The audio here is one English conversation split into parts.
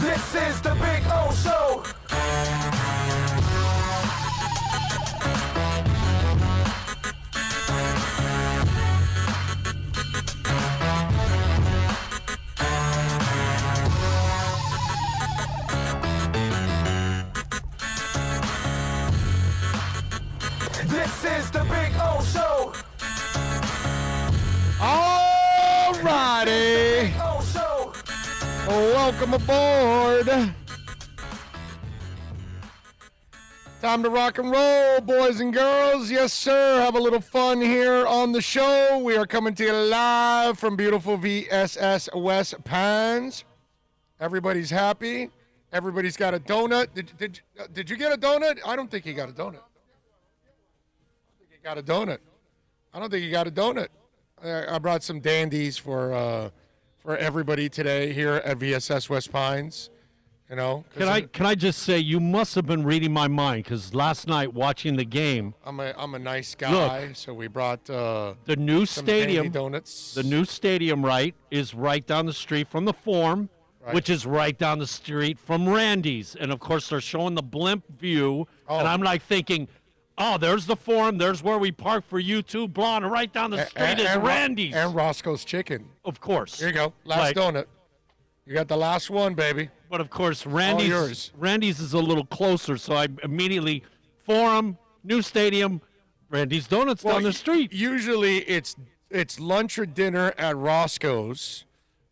This is the Big O Show. This is the Big O Show. All righty. Big O Show. Welcome aboard. Time to rock and roll, boys and girls. Yes, sir. Have a little fun here on the show. We are coming to you live from beautiful VSS West Pines. Everybody's happy. Everybody's got a donut. Did you get a donut? I don't think you got a donut. Got a donut. I don't think you got a donut. I brought some dandies for everybody today here at VSS West Pines. You know, can I just say you must have been reading my mind because last night watching the game, I'm a nice guy, so we brought the new some stadium dandy donuts. The new stadium, right, is right down the street from the Forum, Right. which is right down the street from Randy's, and of course they're showing the blimp view, and I'm like thinking, oh, there's the Forum. There's where we park for you two, blah, and right down the street is Randy's. And Roscoe's Chicken. Of course. Here you go. Last donut. You got the last one, baby. But, of course, All yours. Randy's is a little closer, so I immediately, Forum, new stadium, Randy's Donuts down the street. Usually it's lunch or dinner at Roscoe's.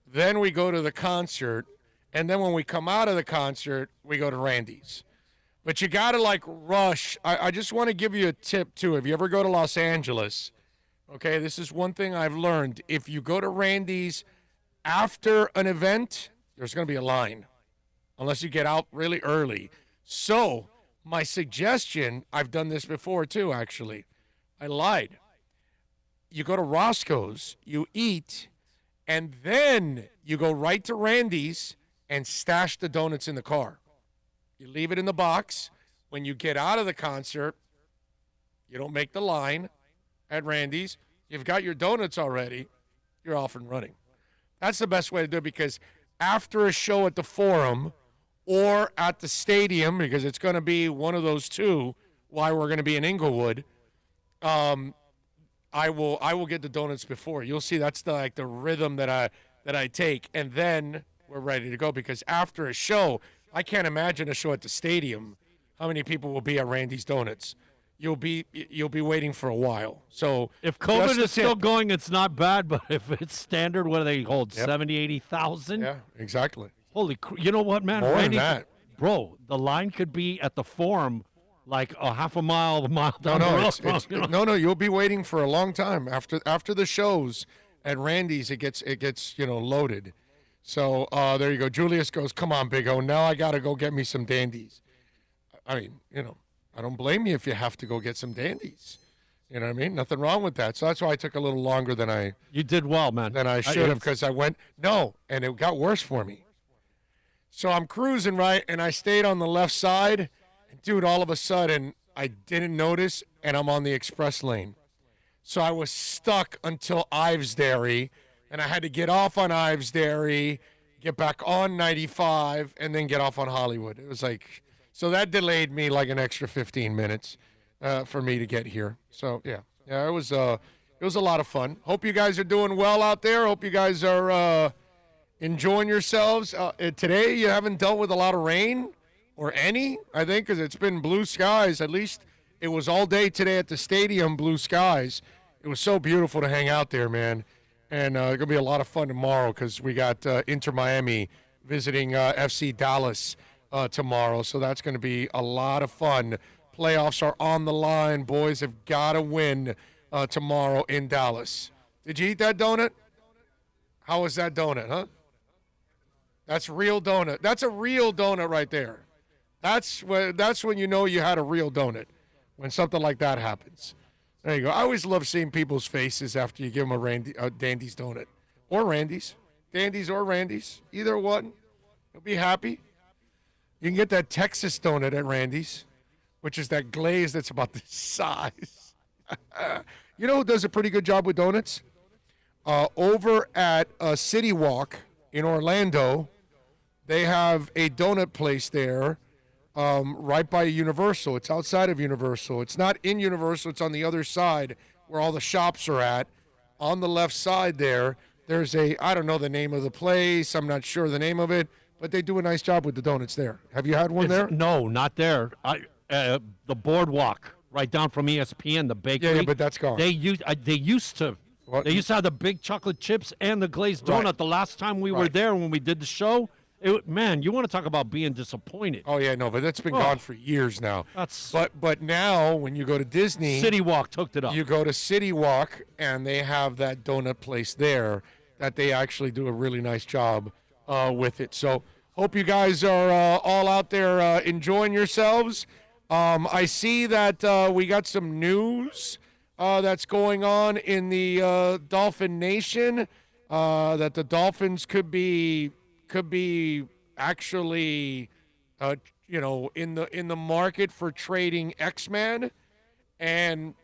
Then we go to the concert. And then when we come out of the concert, we go to Randy's. But you got to, rush. I just want to give you a tip, too. If you ever go to Los Angeles, okay, this is one thing I've learned. If you go to Randy's after an event, there's going to be a line unless you get out really early. So my suggestion, I've done this before, too, actually. I lied. You go to Roscoe's, you eat, and then you go right to Randy's and stash the donuts in the car. You leave it in the box. When you get out of the concert, you don't make the line at Randy's. You've got your donuts already. You're off and running. That's the best way to do it because after a show at the Forum or at the stadium, because it's going to be one of those two while we're going to be in Inglewood, I will get the donuts before. You'll see that's the rhythm that I take, and then we're ready to go because after a show, I can't imagine a show at the stadium. How many people will be at Randy's Donuts? You'll be waiting for a while. So if COVID is still going, it's not bad. But if it's standard, what do they hold? 70, 80,000? Yeah, exactly. Holy, you know what, man? More than that. Bro, the line could be at the Forum like a half a mile down the road. No, you'll be waiting for a long time after the shows at Randy's. It gets loaded. So there you go. Julius goes, come on, Big O. Now I got to go get me some dandies. I mean, I don't blame you if you have to go get some dandies. You know what I mean? Nothing wrong with that. So that's why I took a little longer than I. You did well, man. Than I should have because I went, and it got worse for me. So I'm cruising, right, and I stayed on the left side. And, dude, all of a sudden, I didn't notice, and I'm on the express lane. So I was stuck until Ives Dairy. And I had to get off on Ives Dairy, get back on 95, and then get off on Hollywood. It was so that delayed me like an extra 15 minutes for me to get here. So, yeah, it was a lot of fun. Hope you guys are doing well out there. Hope you guys are enjoying yourselves. Today you haven't dealt with a lot of rain or any, I think, because it's been blue skies. At least it was all day today at the stadium, blue skies. It was so beautiful to hang out there, man. And it's going to be a lot of fun tomorrow because we got Inter Miami visiting FC Dallas tomorrow. So that's going to be a lot of fun. Playoffs are on the line. Boys have got to win tomorrow in Dallas. Did you eat that donut? How was that donut, huh? That's real donut. That's a real donut right there. That's when you know you had a real donut, when something like that happens. There you go. I always love seeing people's faces after you give them a Dandy's donut. Or Randy's. Dandy's or Randy's. Either one. You'll be happy. You can get that Texas donut at Randy's, which is that glaze that's about this size. You know who does a pretty good job with donuts? Over at City Walk in Orlando, they have a donut place there right by Universal. It's outside of Universal. It's not in Universal. It's on the other side where all the shops are at. On the left side there, there's I don't know the name of the place. I'm not sure the name of it, but they do a nice job with the donuts there. Have you had one there? No, not there. The boardwalk right down from ESPN, the bakery. Yeah, but that's gone. They used to. What? They used to have the big chocolate chips and the glazed donut. Right. The last time we were there when we did the show, man, you want to talk about being disappointed. Oh yeah, no, but that's been gone for years now. But now when you go to Disney, City Walk hooked it up. You go to City Walk and they have that donut place there that they actually do a really nice job with it. So hope you guys are all out there enjoying yourselves. I see that we got some news that's going on in the Dolphin Nation, that the Dolphins could be actually, in the market for trading X-Men. And,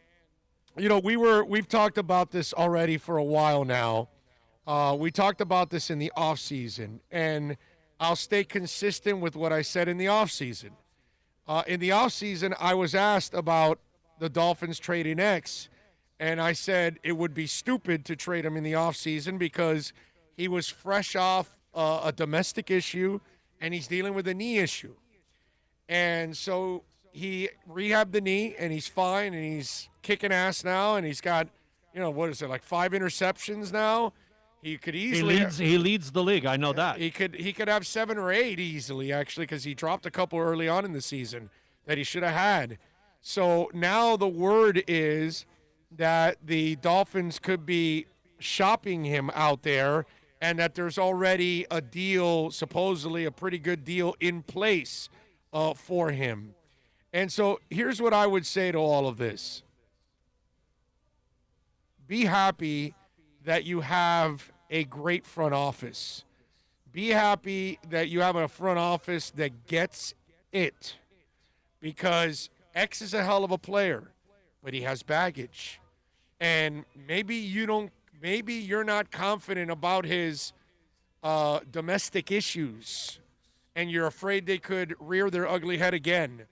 we've talked about this already for a while now. We talked about this in the offseason, and I'll stay consistent with what I said in the offseason. In the offseason, I was asked about the Dolphins trading X, and I said it would be stupid to trade him in the offseason because he was fresh off a domestic issue, and he's dealing with a knee issue. And so he rehabbed the knee, and he's fine, and he's kicking ass now, and he's got, 5 interceptions now? He could easily he leads the league. I know that. He could have 7 or 8 easily, actually, because he dropped a couple early on in the season that he should have had. So now the word is that the Dolphins could be shopping him out there, and that there's already a deal, supposedly a pretty good deal in place for him. And so here's what I would say to all of this. Be happy that you have a great front office. Be happy that you have a front office that gets it, because X is a hell of a player, but he has baggage. And maybe you're not confident about his domestic issues, and you're afraid they could rear their ugly head again.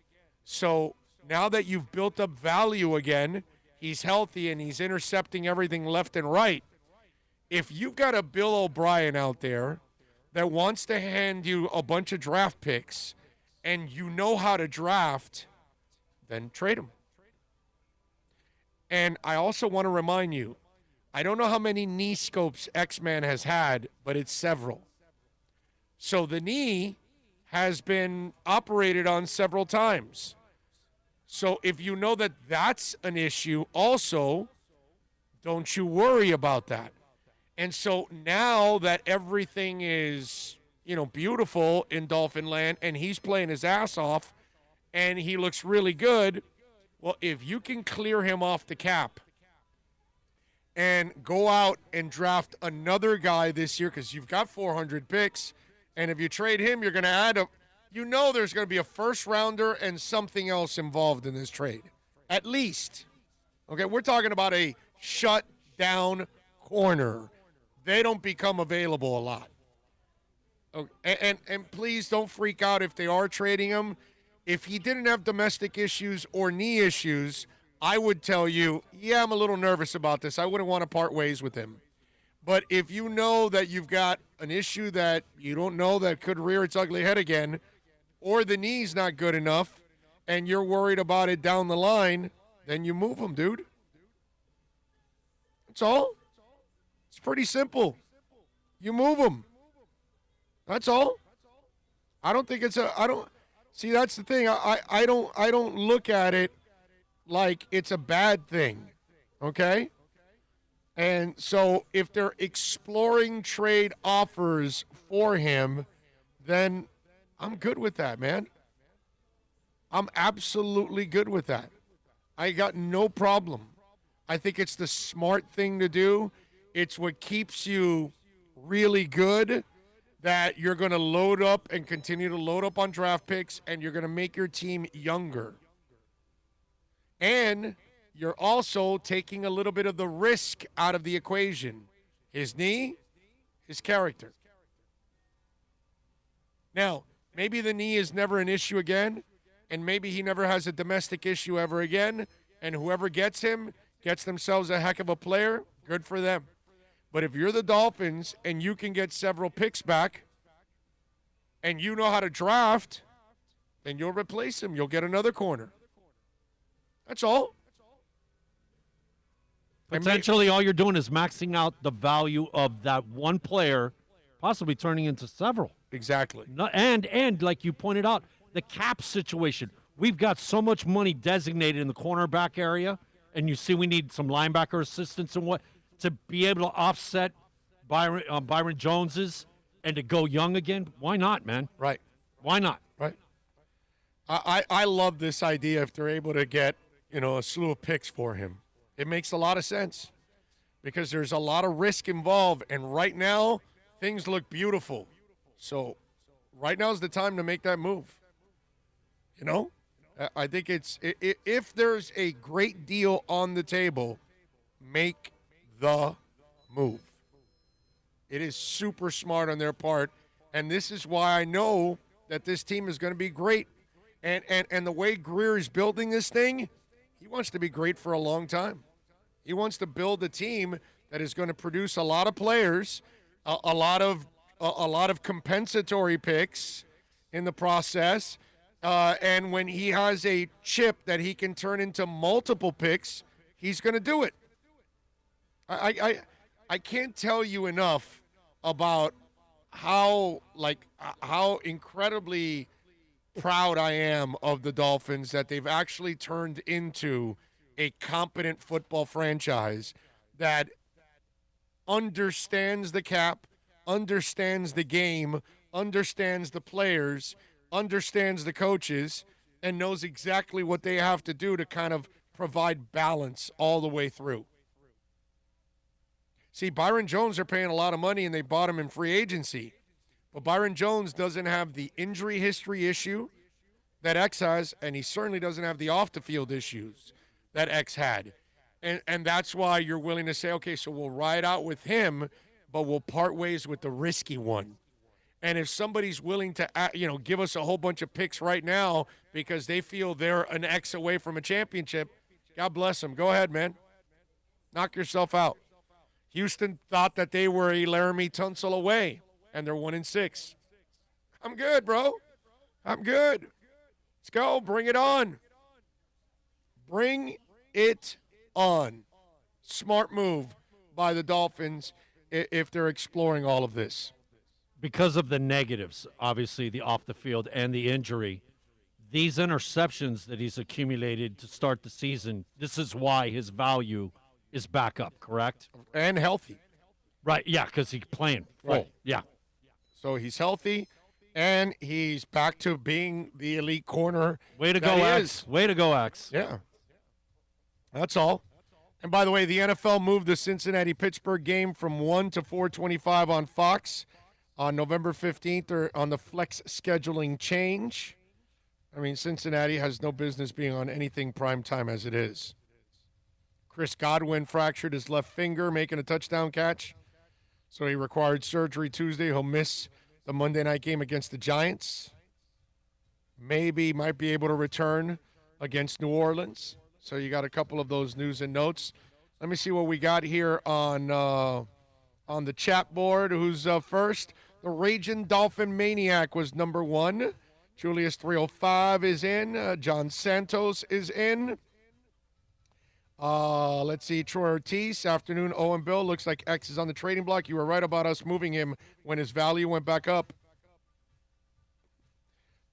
So now that you've built up value again, he's healthy and he's intercepting everything left and right. If you've got a Bill O'Brien out there that wants to hand you a bunch of draft picks and you know how to draft, then trade him. And I also want to remind you, I don't know how many knee scopes X-Man has had, but it's several. So the knee has been operated on several times. So if you know that that's an issue also, don't you worry about that. And so now that everything is, beautiful in Dolphin Land, and he's playing his ass off, and he looks really good, well, if you can clear him off the cap and go out and draft another guy this year, because you've got 400 picks, and if you trade him, you're going to add there's going to be a first-rounder and something else involved in this trade. At least. Okay, we're talking about a shut-down corner. They don't become available a lot. Okay. And please don't freak out if they are trading him. If he didn't have domestic issues or knee issues, I would tell you, yeah, I'm a little nervous about this. I wouldn't want to part ways with him. But if you know that you've got an issue that you don't know that could rear its ugly head again, or the knee's not good enough, and you're worried about it down the line, then you move him, dude. That's all. It's pretty simple. You move him. That's all. I don't think see, that's the thing. I don't look at it like it's a bad thing. Okay? And so if they're exploring trade offers for him, then I'm good with that, man. I'm absolutely good with that. I got no problem. I think it's the smart thing to do. It's what keeps you really good, that you're going to load up and continue to load up on draft picks, and you're going to make your team younger. And you're also taking a little bit of the risk out of the equation. His knee, his character. Now, maybe the knee is never an issue again, and maybe he never has a domestic issue ever again, and whoever gets him gets themselves a heck of a player. Good for them. But if you're the Dolphins and you can get several picks back and you know how to draft, then you'll replace him. You'll get another corner. That's all. Potentially, all you're doing is maxing out the value of that one player, possibly turning into several. Exactly. No, and like you pointed out, the cap situation. We've got so much money designated in the cornerback area, and you see we need some linebacker assistance and what to be able to offset Byron Jones's and to go young again. Why not, man? Right. Why not? Right. I love this idea if they're able to get, a slew of picks for him. It makes a lot of sense because there's a lot of risk involved, and right now things look beautiful. So right now is the time to make that move. I think if there's a great deal on the table, make the move. It is super smart on their part, and this is why I know that this team is going to be great. And the way Greer is building this thing, he wants to be great for a long time. He wants to build a team that is going to produce a lot of players, a lot of compensatory picks in the process. And when he has a chip that he can turn into multiple picks, he's going to do it. I can't tell you enough about how incredibly proud I am of the Dolphins that they've actually turned into a competent football franchise that understands the cap, understands the game, understands the players, understands the coaches, and knows exactly what they have to do to kind of provide balance all the way through. See, Byron Jones are paying a lot of money, and they bought him in free agency. But Byron Jones doesn't have the injury history issue that X has, and he certainly doesn't have the off-the-field issues that X had. And that's why you're willing to say, okay, so we'll ride out with him, but we'll part ways with the risky one. And if somebody's willing to, give us a whole bunch of picks right now because they feel they're an X away from a championship, God bless them. Go ahead, man. Knock yourself out. Houston thought that they were a Laramie Tunsil away, and they're 1-6. I'm good, bro. I'm good. Let's go. Bring it on. Bring it on. Smart move by the Dolphins if they're exploring all of this. Because of the negatives, obviously, the off the field and the injury, these interceptions that he's accumulated to start the season, this is why his value is back up, correct? And healthy. Right, yeah, because he's playing full. Right. Yeah. So he's healthy, and he's back to being the elite corner. Way to go, X. Way to go, X. Yeah. That's all. And by the way, the NFL moved the Cincinnati-Pittsburgh game from 1 to 4:25 on Fox on November 15th, or on the flex scheduling change. I mean, Cincinnati has no business being on anything prime time as it is. Chris Godwin fractured his left finger making a touchdown catch, so he required surgery Tuesday. He'll miss the Monday night game against the Giants. Maybe might be able to return against New Orleans. So you got a couple of those news and notes. Let me see what we got here on the chat board. Who's first? The Raging Dolphin Maniac was number 1. Julius 305 is in. John Santos is in. Let's see. Troy Ortiz, afternoon. Owen Bill, looks like X is on the trading block. You were right about us moving him when his value went back up.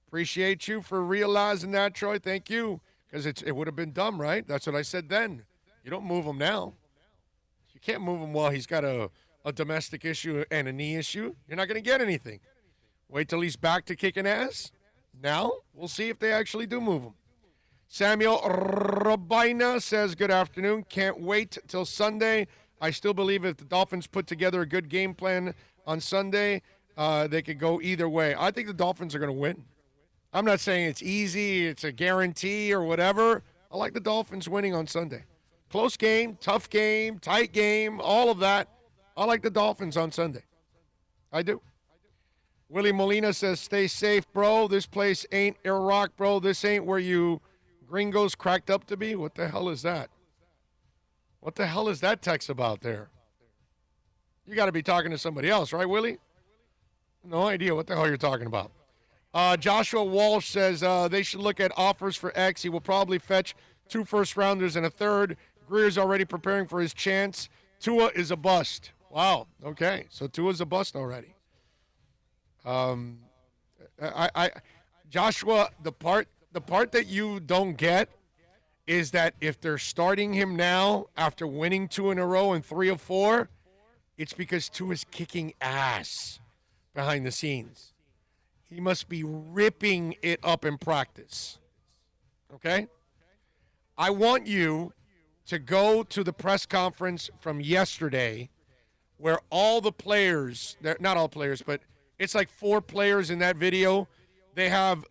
Appreciate you for realizing that, Troy. Thank you. Because it would have been dumb, right? That's what I said then. You don't move him now. You can't move him while he's got a domestic issue and a knee issue. You're not going to get anything. Wait till he's back to kicking ass. Now, we'll see if they actually do move him. Samuel Rabina says, good afternoon. Can't wait till Sunday. I still believe if the Dolphins put together a good game plan on Sunday, they could go either way. I think the Dolphins are going to win. I'm not saying it's easy, it's a guarantee or whatever. I like the Dolphins winning on Sunday. Close game, tough game, tight game, all of that. I like the Dolphins on Sunday. I do. Willie Molina says, stay safe, bro. This place ain't Iraq, bro. This ain't where you gringos cracked up to be. What the hell is that? What the hell is that text about there? You got to be talking to somebody else, right, Willie? No idea what the hell you're talking about. Joshua Walsh says they should look at offers for X. He will probably fetch 2 first-rounders and a third. Greer's already preparing for his chance. Tua is a bust. Wow. Okay. So Tua's a bust already. Joshua, the part that you don't get is that if they're starting him now after winning 2 in a row and 3 of 4, it's because Tua's kicking ass behind the scenes. He must be ripping it up in practice. Okay? I want you to go to the press conference from yesterday where all the players, not all players, but it's like 4 players in that video. They have,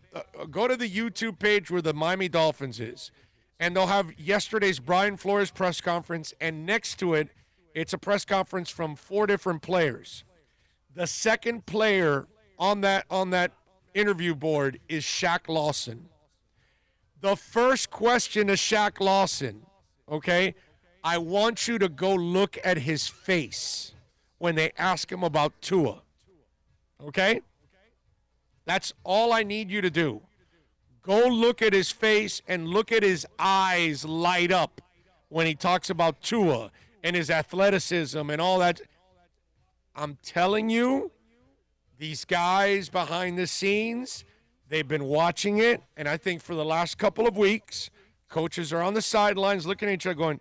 go to the YouTube page where the Miami Dolphins is, and they'll have yesterday's Brian Flores press conference, and next to it, it's a press conference from 4 different players. The second player on that interview board is Shaq Lawson. The first question to Shaq Lawson, okay, I want you to go look at his face when they ask him about Tua, okay? That's all I need you to do. Go look at his face and look at his eyes light up when he talks about Tua and his athleticism and all that. I'm telling you, these guys behind the scenes, they've been watching it, and I think for the last couple of weeks, coaches are on the sidelines looking at each other going,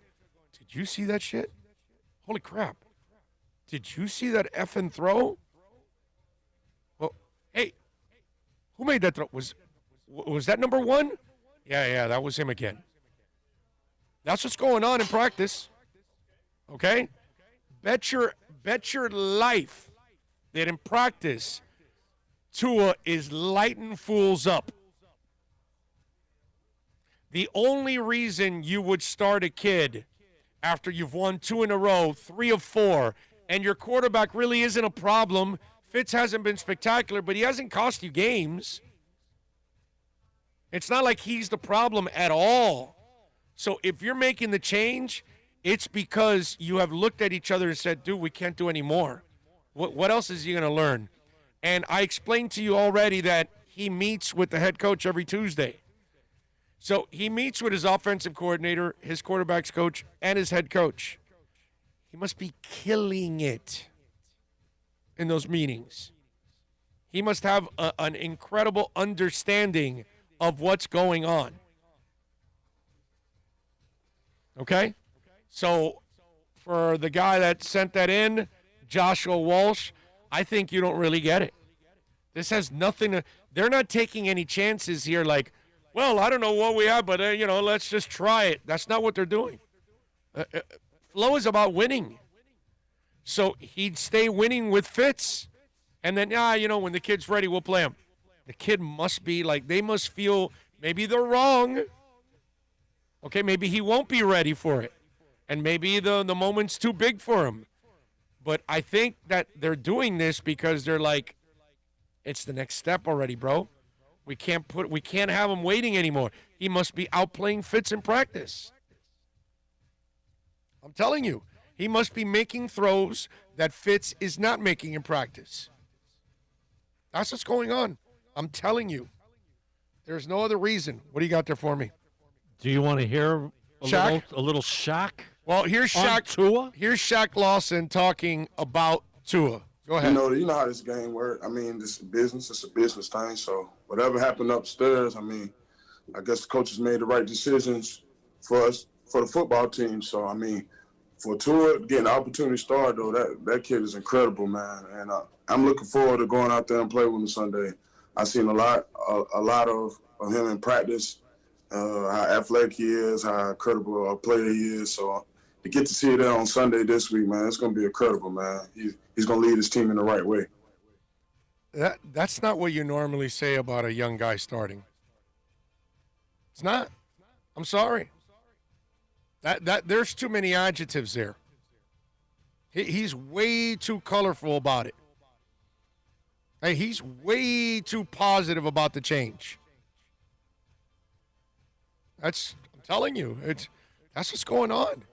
did you see that shit? Holy crap. Did you see that effing throw? Well, hey, who made that throw? Was that number 1? Yeah, that was him again. That's what's going on in practice. Okay? Bet your life that in practice, Tua is lighting fools up. The only reason you would start a kid after you've won 2 in a row, 3 of 4, and your quarterback really isn't a problem. Fitz hasn't been spectacular, but he hasn't cost you games. It's not like he's the problem at all. So if you're making the change, it's because you have looked at each other and said, dude, we can't do any more. What else is he going to learn? And I explained to you already that he meets with the head coach every Tuesday. So he meets with his offensive coordinator, his quarterback's coach, and his head coach. He must be killing it in those meetings. He must have an incredible understanding of what's going on. Okay? So for the guy that sent that in, Joshua Walsh, I think you don't really get it. This has nothing to – they're not taking any chances here like, well, I don't know what we have, but, let's just try it. That's not what they're doing. Flow is about winning. So he'd stay winning with Fitz. And then, when the kid's ready, we'll play him. The kid must be like, they must feel maybe they're wrong. Okay, maybe he won't be ready for it. And maybe the moment's too big for him. But I think that they're doing this because they're like, it's the next step already, bro. We can't have him waiting anymore. He must be outplaying Fitz in practice. I'm telling you, he must be making throws that Fitz is not making in practice. That's what's going on. I'm telling you. There's no other reason. What do you got there for me? Do you want to hear a little Shaq? Well, here's Shaq. Tua? Here's Shaq Lawson talking about Tua. Go ahead. You know how this game works. I mean, this is business. It's a business thing. So whatever happened upstairs, I guess the coaches made the right decisions for us, for the football team. So, for Tua getting the opportunity to start, though, that kid is incredible, man. And I'm looking forward to going out there and play with him Sunday. I've seen a lot of him in practice, how athletic he is, how incredible a player he is. So to get to see it on Sunday this week, man, it's going to be incredible, man. He's going to lead his team in the right way. That's not what you normally say about a young guy starting. It's not. I'm sorry. That there's too many adjectives there. He's way too colorful about it. Hey, he's way too positive about the change. I'm telling you, that's what's going on.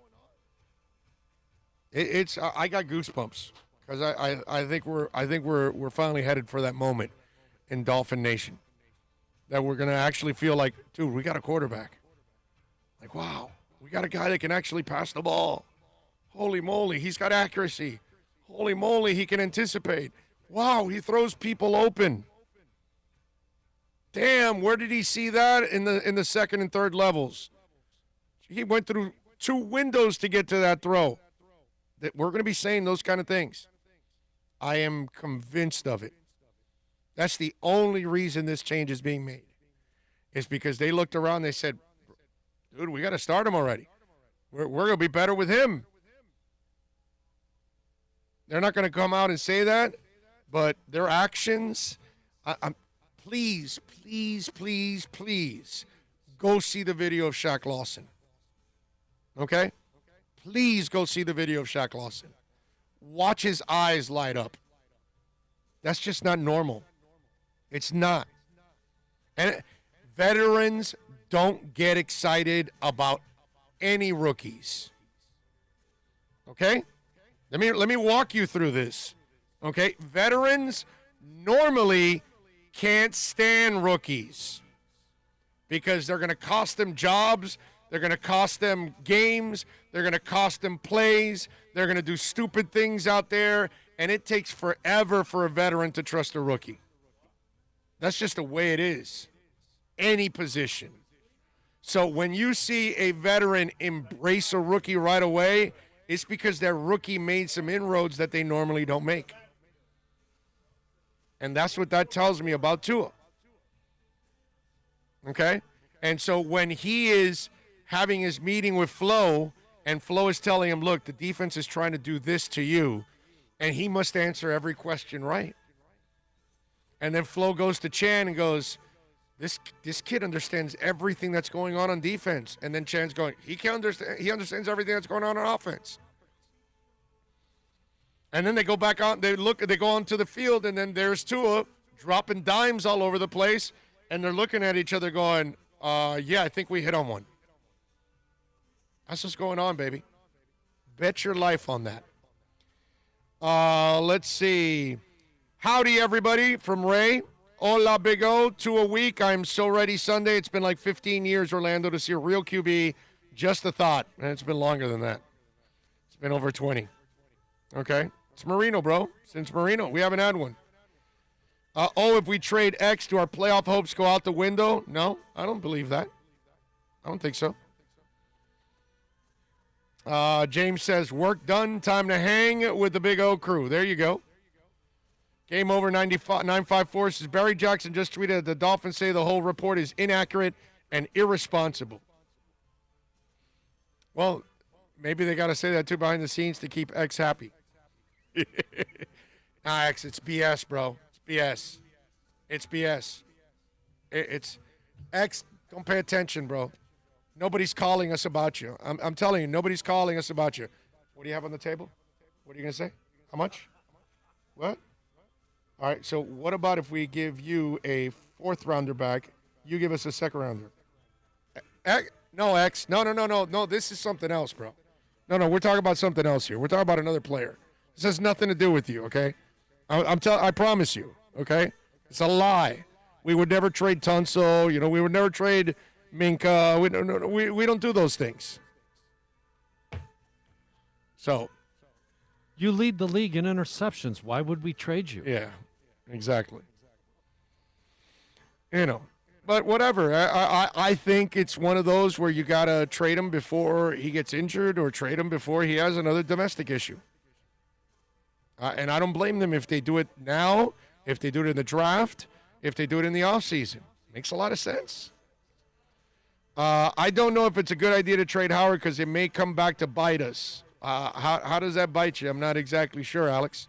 I got goosebumps because I think we're finally headed for that moment in Dolphin Nation that we're gonna actually feel like, dude, we got a quarterback. Like, wow, we got a guy that can actually pass the ball. Holy moly, he's got accuracy. Holy moly, he can anticipate. Wow, he throws people open. Damn, where did he see that in the second and third levels? He went through 2 windows to get to that throw. That we're going to be saying those kind of things. I am convinced of it. That's the only reason this change is being made. Is because they looked around and they said, dude, we got to start him already. We're going to be better with him. They're not going to come out and say that, but their actions, please, go see the video of Shaq Lawson. Okay? Please go see the video of Shaq Lawson. Watch his eyes light up. That's just not normal. It's not. And veterans don't get excited about any rookies. Okay? Let me walk you through this. Okay? Veterans normally can't stand rookies because they're going to cost them jobs, they're going to cost them games, they're going to cost them plays, they're going to do stupid things out there, and it takes forever for a veteran to trust a rookie. That's just the way it is. Any position. So when you see a veteran embrace a rookie right away, it's because that rookie made some inroads that they normally don't make. And that's what that tells me about Tua. Okay? And so when he is having his meeting with Flo, and Flo is telling him, look, the defense is trying to do this to you, and he must answer every question right. And then Flo goes to Chan and goes, this kid understands everything that's going on defense. And then Chan's going, he understands everything that's going on offense. And then they go back out, they go onto the field, and then there's Tua dropping dimes all over the place, and they're looking at each other going, yeah, I think we hit on one. That's what's going on, baby. Bet your life on that. Let's see. Howdy, everybody, from Ray. Hola, Big O. 2 a week. I'm so ready Sunday. It's been like 15 years, Orlando, to see a real QB. Just a thought. And it's been longer than that. It's been over 20. Okay? It's Marino, bro. Since Marino. We haven't had one. If we trade X, do our playoff hopes go out the window? No, I don't believe that. I don't think so. James says, work done. Time to hang with the Big O crew. There you go. Game over 954 says, Barry Jackson just tweeted that the Dolphins say the whole report is inaccurate and irresponsible. Well, maybe they got to say that too behind the scenes to keep X happy. Nah, X, it's BS, bro. It's BS. It's BS. It's X, don't pay attention, bro. Nobody's calling us about you. I'm telling you, nobody's calling us about you. What do you have on the table? What are you going to say? How much? What? All right, so what about if we give you a 4th rounder back, you give us a 2nd rounder? No, X. No, this is something else, bro. No, we're talking about something else here. We're talking about another player. This has nothing to do with you, okay? I promise you, okay? It's a lie. We would never trade Tunsil. We would never trade Minka. We don't do those things. So. You lead the league in interceptions. Why would we trade you? Yeah, exactly. But whatever. I think it's one of those where you got to trade him before he gets injured or trade him before he has another domestic issue. And I don't blame them if they do it now, if they do it in the draft, if they do it in the offseason. Makes a lot of sense. I don't know if it's a good idea to trade Howard because it may come back to bite us. How does that bite you? I'm not exactly sure, Alex.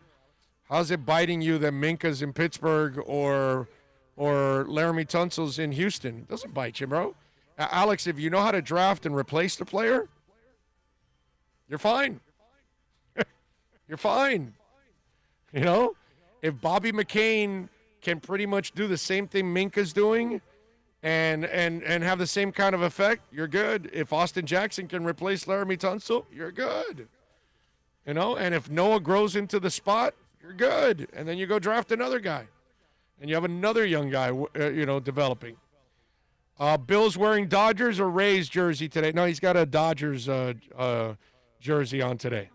How's it biting you that Minka's in Pittsburgh or Laramie Tunsil's in Houston? It doesn't bite you, bro. Alex, if you know how to draft and replace the player, you're fine. You're fine. If Bobby McCain can pretty much do the same thing Minka's doing and have the same kind of effect, you're good. If Austin Jackson can replace Laramie Tunsil, you're good. You know, and if Noah grows into the spot, you're good. And then you go draft another guy. And you have another young guy, developing. Bill's wearing Dodgers or Rays jersey today. No, he's got a Dodgers jersey on today.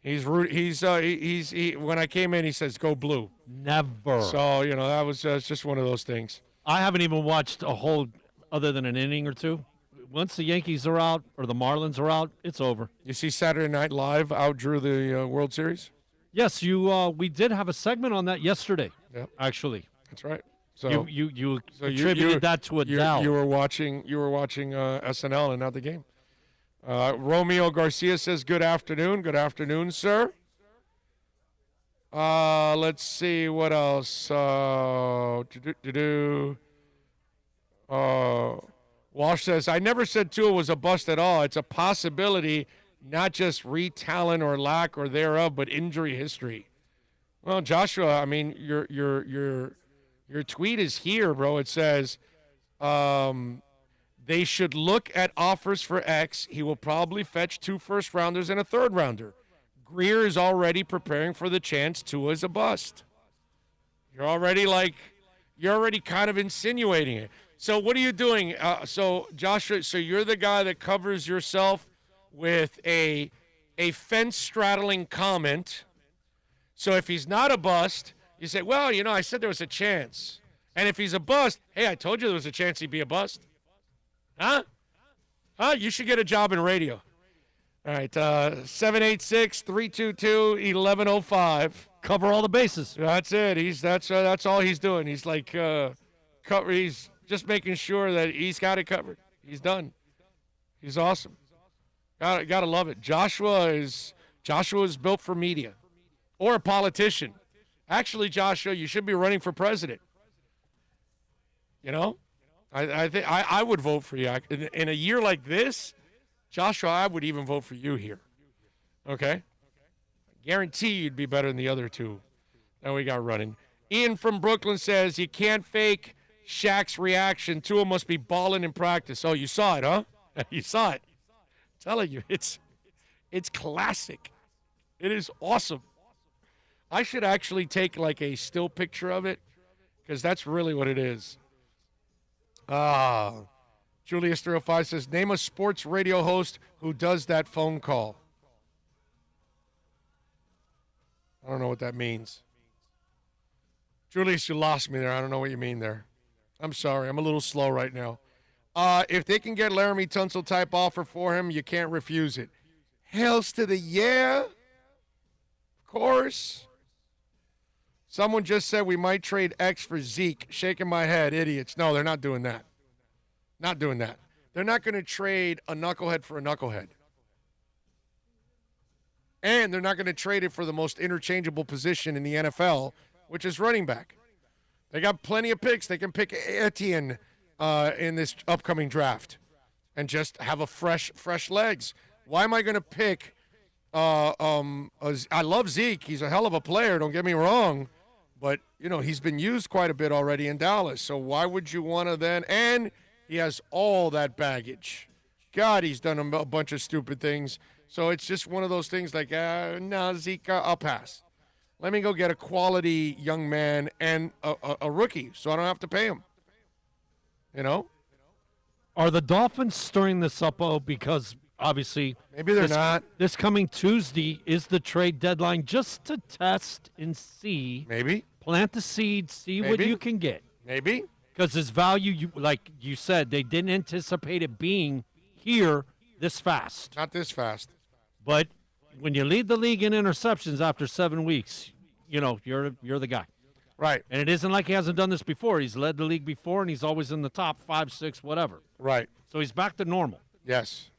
When I came in, he says, "Go blue." Never. So, that was just one of those things. I haven't even watched a whole, other than an inning or two. Once the Yankees are out or the Marlins are out, it's over. You see Saturday Night Live outdrew the World Series? Yes, we did have a segment on that yesterday. Yep. Actually. That's right. So you attributed that to Adele. You were watching SNL and not the game. Romeo Garcia says, "Good afternoon." Good afternoon, sir. Let's see what else. Walsh says, "I never said Tua was a bust at all. It's a possibility, not just talent or lack or thereof, but injury history." Well, Joshua, I mean, your tweet is here, bro. It says, they should look at offers for X. He will probably fetch 2 first-rounders and a third-rounder. Greer is already preparing for the chance Tua is a bust. You're already kind of insinuating it. So what are you doing? So Joshua, you're the guy that covers yourself with a fence-straddling comment. So if he's not a bust, you say, well, I said there was a chance. And if he's a bust, hey, I told you there was a chance he'd be a bust. Huh? You should get a job in radio. All right, 786-322-1105. Cover all the bases. That's it. That's all he's doing. He's like he's just making sure that he's got it covered. He's done. He's awesome. Gotta love it. Joshua is built for media or a politician. Actually, Joshua, you should be running for president. I think I would vote for you. In a year like this, Joshua, I would even vote for you here. Okay? I guarantee you'd be better than the other two that we got running. Ian from Brooklyn says, you can't fake Shaq's reaction. Tua must be balling in practice. Oh, you saw it, huh? You saw it. I'm telling you, it's classic. It is awesome. I should actually take like a still picture of it because that's really what it is. Julius 305 says, name a sports radio host who does that phone call. I don't know what that means. Julius, you lost me there. I don't know what you mean there. I'm sorry. I'm a little slow right now. If they can get Laramie Tunsil type offer for him, you can't refuse it. Hells to the yeah. Of course. Someone just said we might trade X for Zeke. Shaking my head. Idiots. No, they're not doing that. Not doing that. They're not going to trade a knucklehead for a knucklehead. And they're not going to trade it for the most interchangeable position in the NFL, which is running back. They got plenty of picks. They can pick Etienne in this upcoming draft and just have a fresh legs. Why am I going to pick I love Zeke. He's a hell of a player, don't get me wrong. But, he's been used quite a bit already in Dallas. So why would you want to then? And he has all that baggage. God, he's done a bunch of stupid things. So it's just one of those things like, no, Zeke, I'll pass. Let me go get a quality young man and a rookie so I don't have to pay him. Are the Dolphins stirring this up, because obviously maybe they're not. This coming Tuesday is the trade deadline just to test and see. Maybe. Plant the seed, see what you can get. Maybe. Because his value, like you said, they didn't anticipate it being here this fast. Not this fast. But when you lead the league in interceptions after 7 weeks, you're the guy. Right. And it isn't like he hasn't done this before. He's led the league before, and he's always in the top 5, 6, whatever. Right. So he's back to normal. Yes.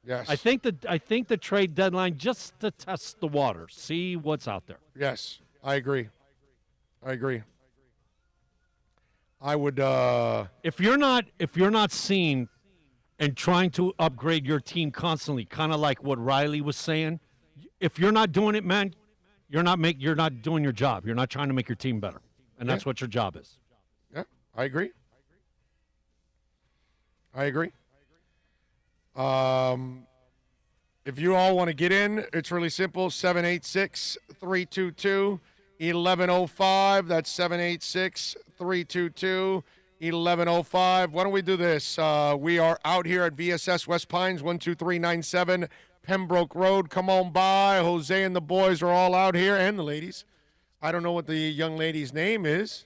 I think the trade deadline just to test the water, see what's out there. Yes, I agree. I would if you're not seeing and trying to upgrade your team constantly, kind of like what Riley was saying, if you're not doing it, man, you're not doing your job. You're not trying to make your team better, and that's what your job is. Yeah, I agree. If you all want to get in, it's really simple. 786-322-1105. That's 786-322-1105. Why don't we do this? We are out here at VSS West Pines, 12397 Pembroke Road. Come on by. Jose and the boys are all out here, and the ladies. I don't know what the young lady's name is.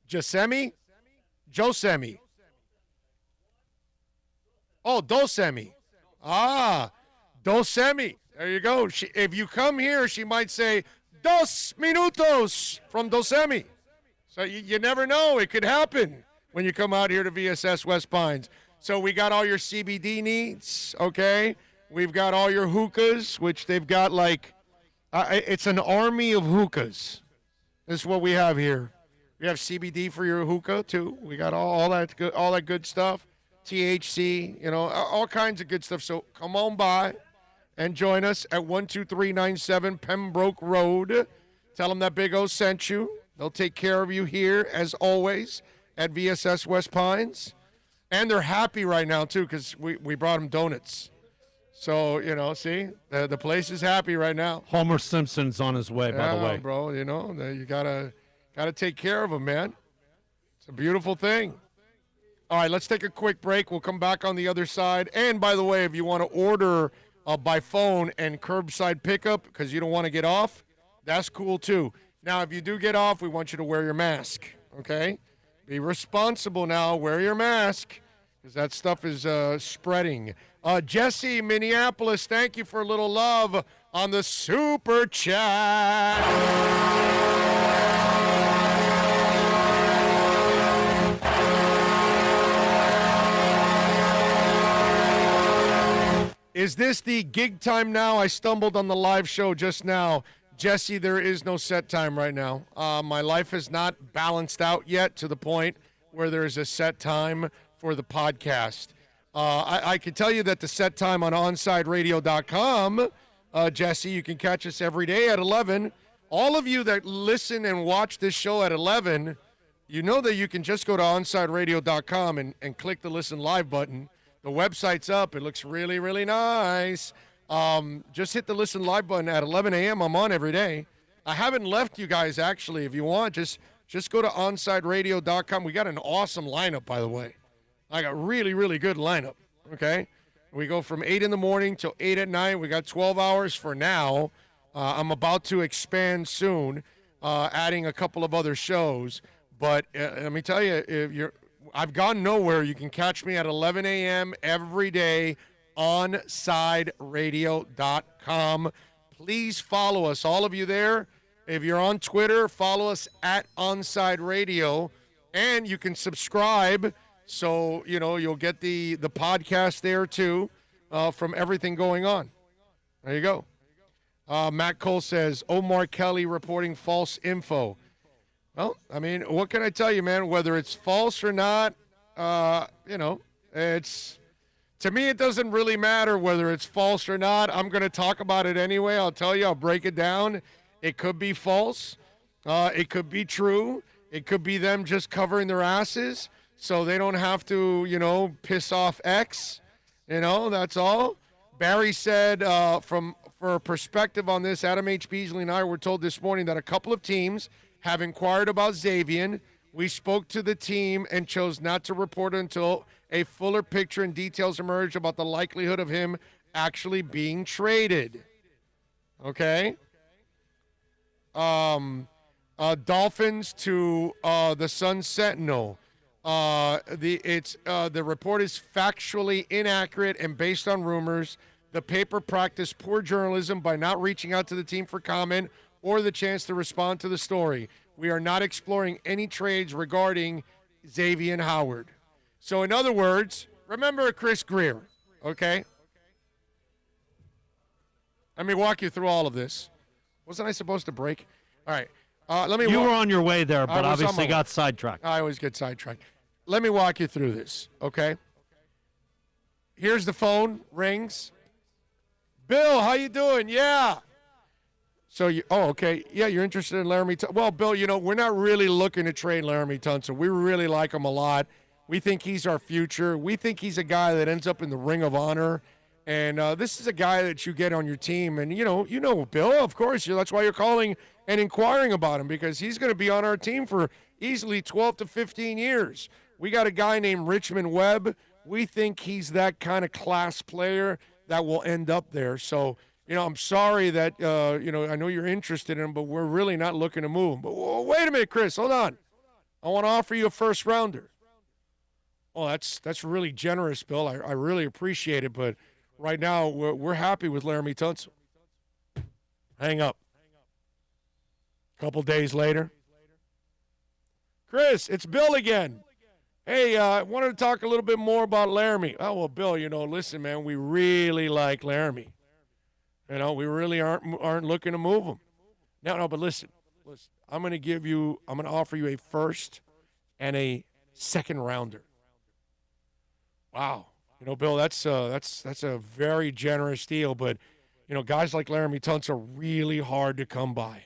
Josemi? Oh, Dosemi. Dosemi. There you go. If you come here, she might say, 2 minutos from Dosemi. So you never know. It could happen when you come out here to VSS West Pines. So we got all your CBD needs, okay? We've got all your hookahs, which they've got it's an army of hookahs. This is what we have here. We have CBD for your hookah, too. We got all that good stuff. THC, all kinds of good stuff. So come on by and join us at 12397 Pembroke Road. Tell them that Big O sent you. They'll take care of you here, as always, at VSS West Pines. And they're happy right now, too, because we brought them donuts. So, see, the place is happy right now. Homer Simpson's on his way, by the way. Bro, you gotta take care of them, man. It's a beautiful thing. All right, let's take a quick break. We'll come back on the other side. And, by the way, if you want to order by phone and curbside pickup because you don't want to get off, that's cool, too. Now, if you do get off, we want you to wear your mask, okay? Be responsible now. Wear your mask because that stuff is spreading. Jesse, Minneapolis, thank you for a little love on the Super Chat. Is this the gig time now? I stumbled on the live show just now. Jesse, there is no set time right now. My life is not balanced out yet to the point where there is a set time for the podcast. I can tell you that the set time on OnsideRadio.com, Jesse, you can catch us every day at 11. All of you that listen and watch this show at 11, you know that you can just go to OnsideRadio.com and click the Listen Live button. The website's up. It looks really, really nice. Just hit the Listen Live button at 11 a.m. I'm on every day. I haven't left you guys, actually. If you want, just go to OnsideRadio.com. We got an awesome lineup, by the way. I got really, really good lineup, okay? We go from 8 in the morning till 8 at night. We got 12 hours for now. I'm about to expand soon, adding a couple of other shows. But let me tell you, I've gone nowhere. You can catch me at 11 a.m. every day on OnsideRadio.com. Please follow us, all of you there. If you're on Twitter, follow us at Onside Radio. And you can subscribe so, you'll get the podcast there, too, from everything going on. There you go. Matt Cole says, Omar Kelly reporting false info. Well, I mean, what can I tell you, man? Whether it's false or not, it's to me, it doesn't really matter whether it's false or not. I'm going to talk about it anyway. I'll tell you. I'll break it down. It could be false. It could be true. It could be them just covering their asses so they don't have to, piss off X. That's all. Barry said, for a perspective on this, Adam H. Beasley and I were told this morning that a couple of teams have inquired about Xavier. We spoke to the team and chose not to report until a fuller picture and details emerged about the likelihood of him actually being traded. Okay? Dolphins to the Sun Sentinel. The report is factually inaccurate and based on rumors. The paper practiced poor journalism by not reaching out to the team for comment or the chance to respond to the story. We are not exploring any trades regarding Xavier Howard. So, in other words, remember Chris Greer, okay? Let me walk you through all of this. Wasn't I supposed to break? All right. You were on your way there, but obviously got sidetracked. I always get sidetracked. Let me walk you through this, okay? Here's the phone, rings. Bill, how you doing? Yeah. So okay, yeah, you're interested in Laramie. Well, Bill, we're not really looking to trade Laramie Tunsil. We really like him a lot. We think he's our future. We think he's a guy that ends up in the Ring of Honor, and this is a guy that you get on your team. And you know, Bill, of course, that's why you're calling and inquiring about him, because he's going to be on our team for easily 12 to 15 years. We got a guy named Richmond Webb. We think he's that kind of class player that will end up there. So. I'm sorry that, I know you're interested in him, but we're really not looking to move him. But wait a minute, Chris, hold on. I want to offer you a first rounder. Oh, that's really generous, Bill. I really appreciate it, but right now we're happy with Laramie Tunsil. Hang up. A couple days later. Chris, it's Bill again. Hey, I wanted to talk a little bit more about Laramie. Oh, well, Bill, listen, man, we really like Laramie. We really aren't looking to move him. No, but listen. I'm going to offer you a first and a second rounder. Wow. Bill, that's a very generous deal, but guys like Laramie Tunsil are really hard to come by.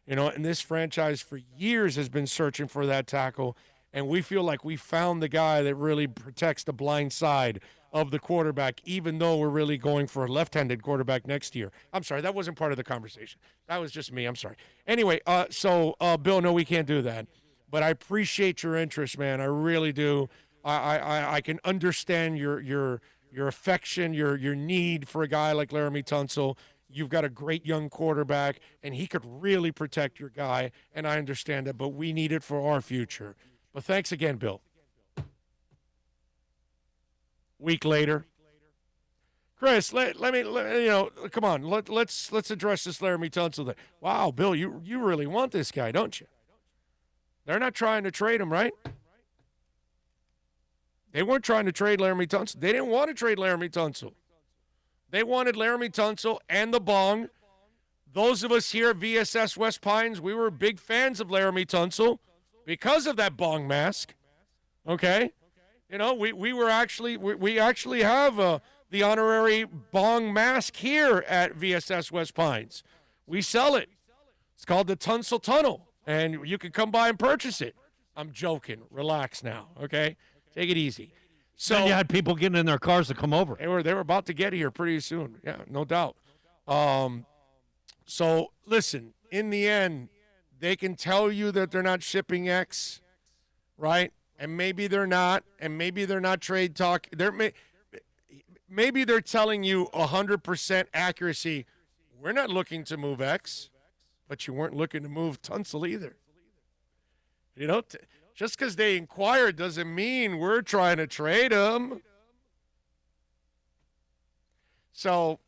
And this franchise for years has been searching for that tackle, and we feel like we found the guy that really protects the blind side of the quarterback, even though we're really going for a left-handed quarterback next year. I'm sorry, that wasn't part of the conversation. That was just me. I'm sorry. Anyway, Bill, no, we can't do that. But I appreciate your interest, man. I really do. I can understand your affection, your need for a guy like Laramie Tunsil. You've got a great young quarterback, and he could really protect your guy, and I understand that, but we need it for our future. But thanks again, Bill. Week later, Chris, let me come on, let's address this Laramie Tunsil thing. Wow, Bill, you really want this guy, don't you? They're not trying to trade him, right? They weren't trying to trade Laramie Tunsil. They didn't want to trade Laramie Tunsil. They wanted Laramie Tunsil and the bong. Those of us here at VSS West Pines, we were big fans of Laramie Tunsil because of that bong mask. Okay? We actually have the honorary bong mask here at VSS West Pines. We sell it. It's called the Tunsil Tunnel, and you can come by and purchase it. I'm joking. Relax now, okay? Take it easy. So you had people getting in their cars to come over. They were about to get here pretty soon. Yeah, no doubt. So listen, in the end, they can tell you that they're not shipping X, right? And maybe they're not, and maybe they're not trade talk. Maybe they're telling you 100% accuracy. We're not looking to move X, but you weren't looking to move Tunsil either. Just because they inquired doesn't mean we're trying to trade him. So,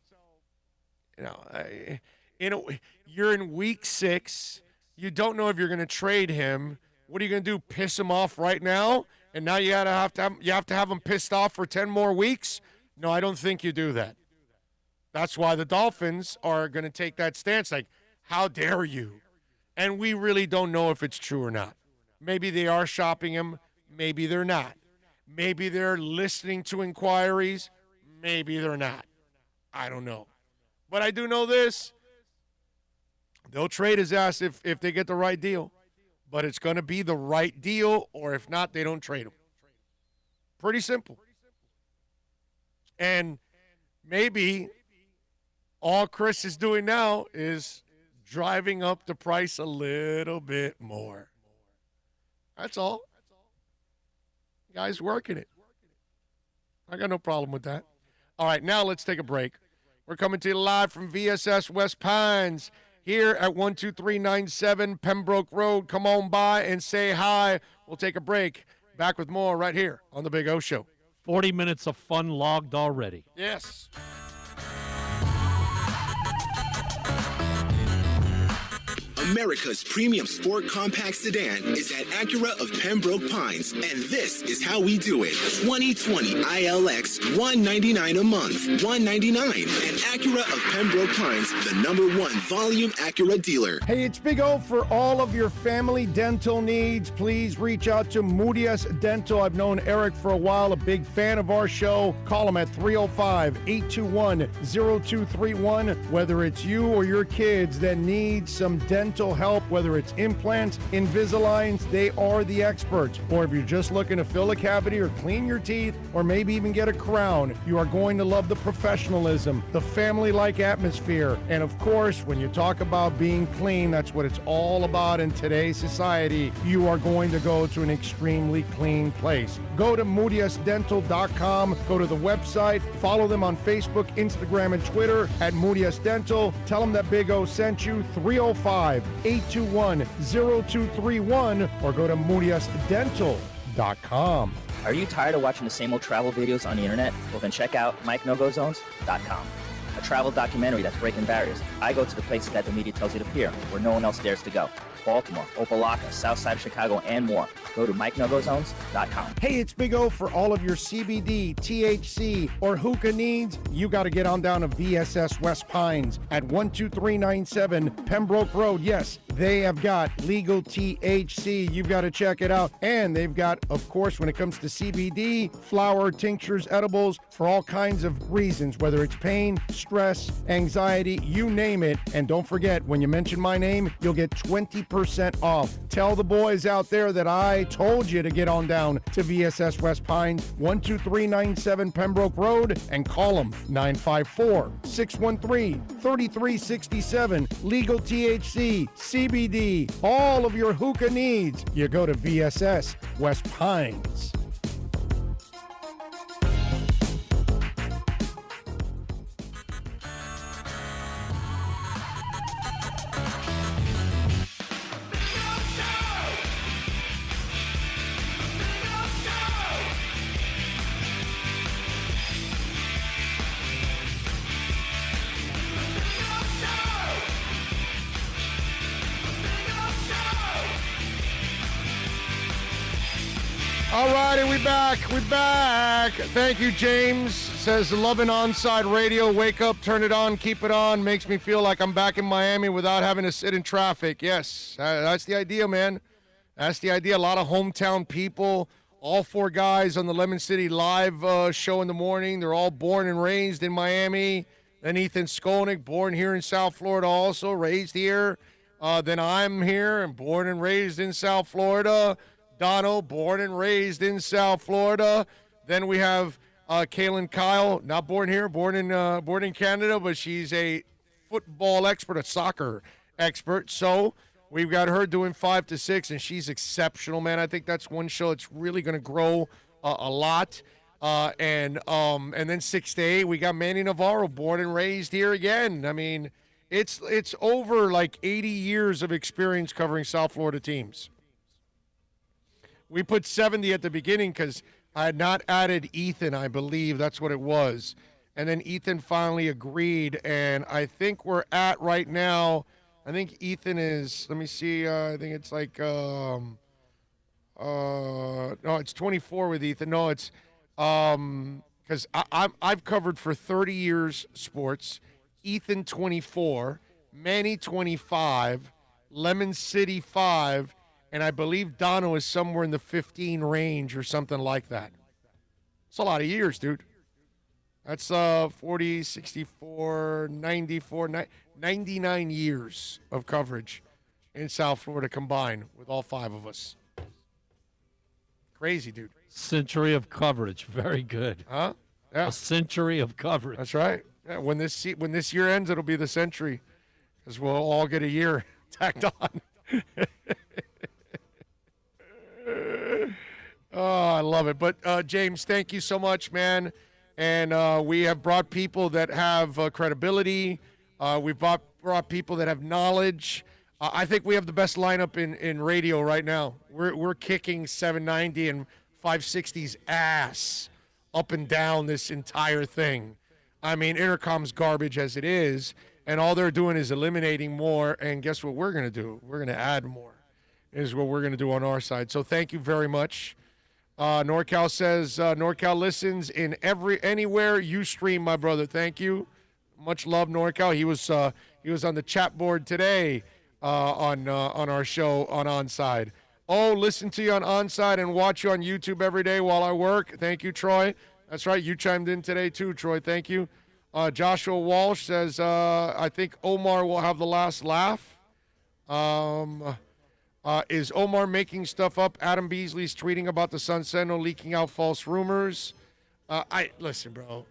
you're in week 6. You don't know if you're going to trade him. What are you going to do? Piss him off right now? And now you have to have him pissed off for 10 more weeks? No, I don't think you do that. That's why the Dolphins are going to take that stance. Like, how dare you? And we really don't know if it's true or not. Maybe they are shopping him. Maybe they're not. Maybe they're listening to inquiries. Maybe they're not. I don't know. But I do know this. They'll trade his ass if they get the right deal. But it's going to be the right deal, or if not, they don't trade him. Pretty simple. And maybe all Chris is doing now is driving up the price a little bit more. That's all. Guy's working it. I got no problem with that. All right, now let's take a break. We're coming to you live from VSS West Pines here at 12397 Pembroke Road. Come on by and say hi. We'll take a break. Back with more right here on The Big O Show. 40 minutes of fun logged already. Yes. America's premium sport compact sedan is at Acura of Pembroke Pines, and this is how we do it. 2020 ILX, $199 a month, $199. And Acura of Pembroke Pines, the #1 volume Acura dealer. Hey, it's Big O. For all of your family dental needs, please reach out to Moody's Dental. I've known Eric for a while, a big fan of our show. Call him at 305-821-0231. Whether it's you or your kids that need some dental help, whether it's implants, Invisaligns, they are the experts. Or if you're just looking to fill a cavity or clean your teeth, or maybe even get a crown, you are going to love the professionalism, the family-like atmosphere. And of course, when you talk about being clean, that's what it's all about in today's society. You are going to go to an extremely clean place. Go to moodyusdental.com, go to the website, follow them on Facebook, Instagram, and Twitter at Moody's Dental. Tell them that Big O sent you, 305-821-0231, or go to moodyusdental.com. Are you tired of watching the same old travel videos on the internet? Well, then check out MikeNoGoZones.com, a travel documentary that's breaking barriers. I go to the places that the media tells you to peer, where no one else dares to go. Baltimore, Opelika, South Side of Chicago, and more. Go to MikeNoGoZones.com. Hey, it's Big O. For all of your CBD, THC, or hookah needs, you got to get on down to VSS West Pines at 12397 Pembroke Road. Yes, they have got legal THC. You've got to check it out. And they've got, of course, when it comes to CBD, flower, tinctures, edibles, for all kinds of reasons, whether it's pain, stress, anxiety, you name it. And don't forget, when you mention my name, you'll get 20% off. Tell the boys out there that I told you to get on down to VSS West Pines, 12397 Pembroke Road, and call them 954-613-3367. Legal THC, CBD, all of your hookah needs. You go to VSS West Pines. All righty, we back. Thank you, James. Says loving onside radio. Wake up, turn it on, keep it on. Makes me feel like I'm back in Miami without having to sit in traffic. Yes, that's the idea, man. That's the idea. A lot of hometown people. All four guys on the Lemon City Live show in the morning. They're all born and raised in Miami. Then Ethan Skolnick, born here in South Florida, also raised here. Then I'm here and born and raised in South Florida. Dono, born and raised in South Florida. Then we have Kaylin Kyle, not born here, born in Canada, but she's a football expert, a soccer expert. So we've got her doing 5 to 6, and she's exceptional, man. I think that's one show that's really going to grow a lot. And then 6 to 8, we got Manny Navarro, born and raised here again. I mean, it's over like 80 years of experience covering South Florida teams. We put 70 at the beginning because I had not added Ethan, I believe. That's what it was. And then Ethan finally agreed, and I think we're at right now, I think Ethan is, let me see, I think it's like, no, it's 24 with Ethan. No, it's, because I've covered for 30 years sports. Ethan 24, Manny 25, Lemon City 5, and I believe Dono is somewhere in the 15 range or something like that. It's a lot of years, dude. That's 40, 64, 94, 99 years of coverage in South Florida combined with all 5 of us. Crazy, dude. Century of coverage. Very good. Huh? Yeah. A century of coverage. That's right. Yeah, when this year ends, it'll be the century because we'll all get a year tacked on. Oh, I love it. But, James, thank you so much, man. And we have brought people that have credibility. We've brought people that have knowledge. I think we have the best lineup in radio right now. We're kicking 790 and 560's ass up and down this entire thing. I mean, Intercom's garbage as it is, and all they're doing is eliminating more. And guess what we're going to do? We're going to add more, is what we're going to do on our side. So thank you very much. NorCal says, NorCal listens in anywhere you stream, my brother. Thank you. Much love, NorCal. He was on the chat board today on our show on Onside. Oh, listen to you on Onside and watch you on YouTube every day while I work. Thank you, Troy. That's right. You chimed in today too, Troy. Thank you. Joshua Walsh says, I think Omar will have the last laugh. Is Omar making stuff up? Adam Beasley's tweeting about the Sun Sentinel leaking out false rumors. Listen, bro.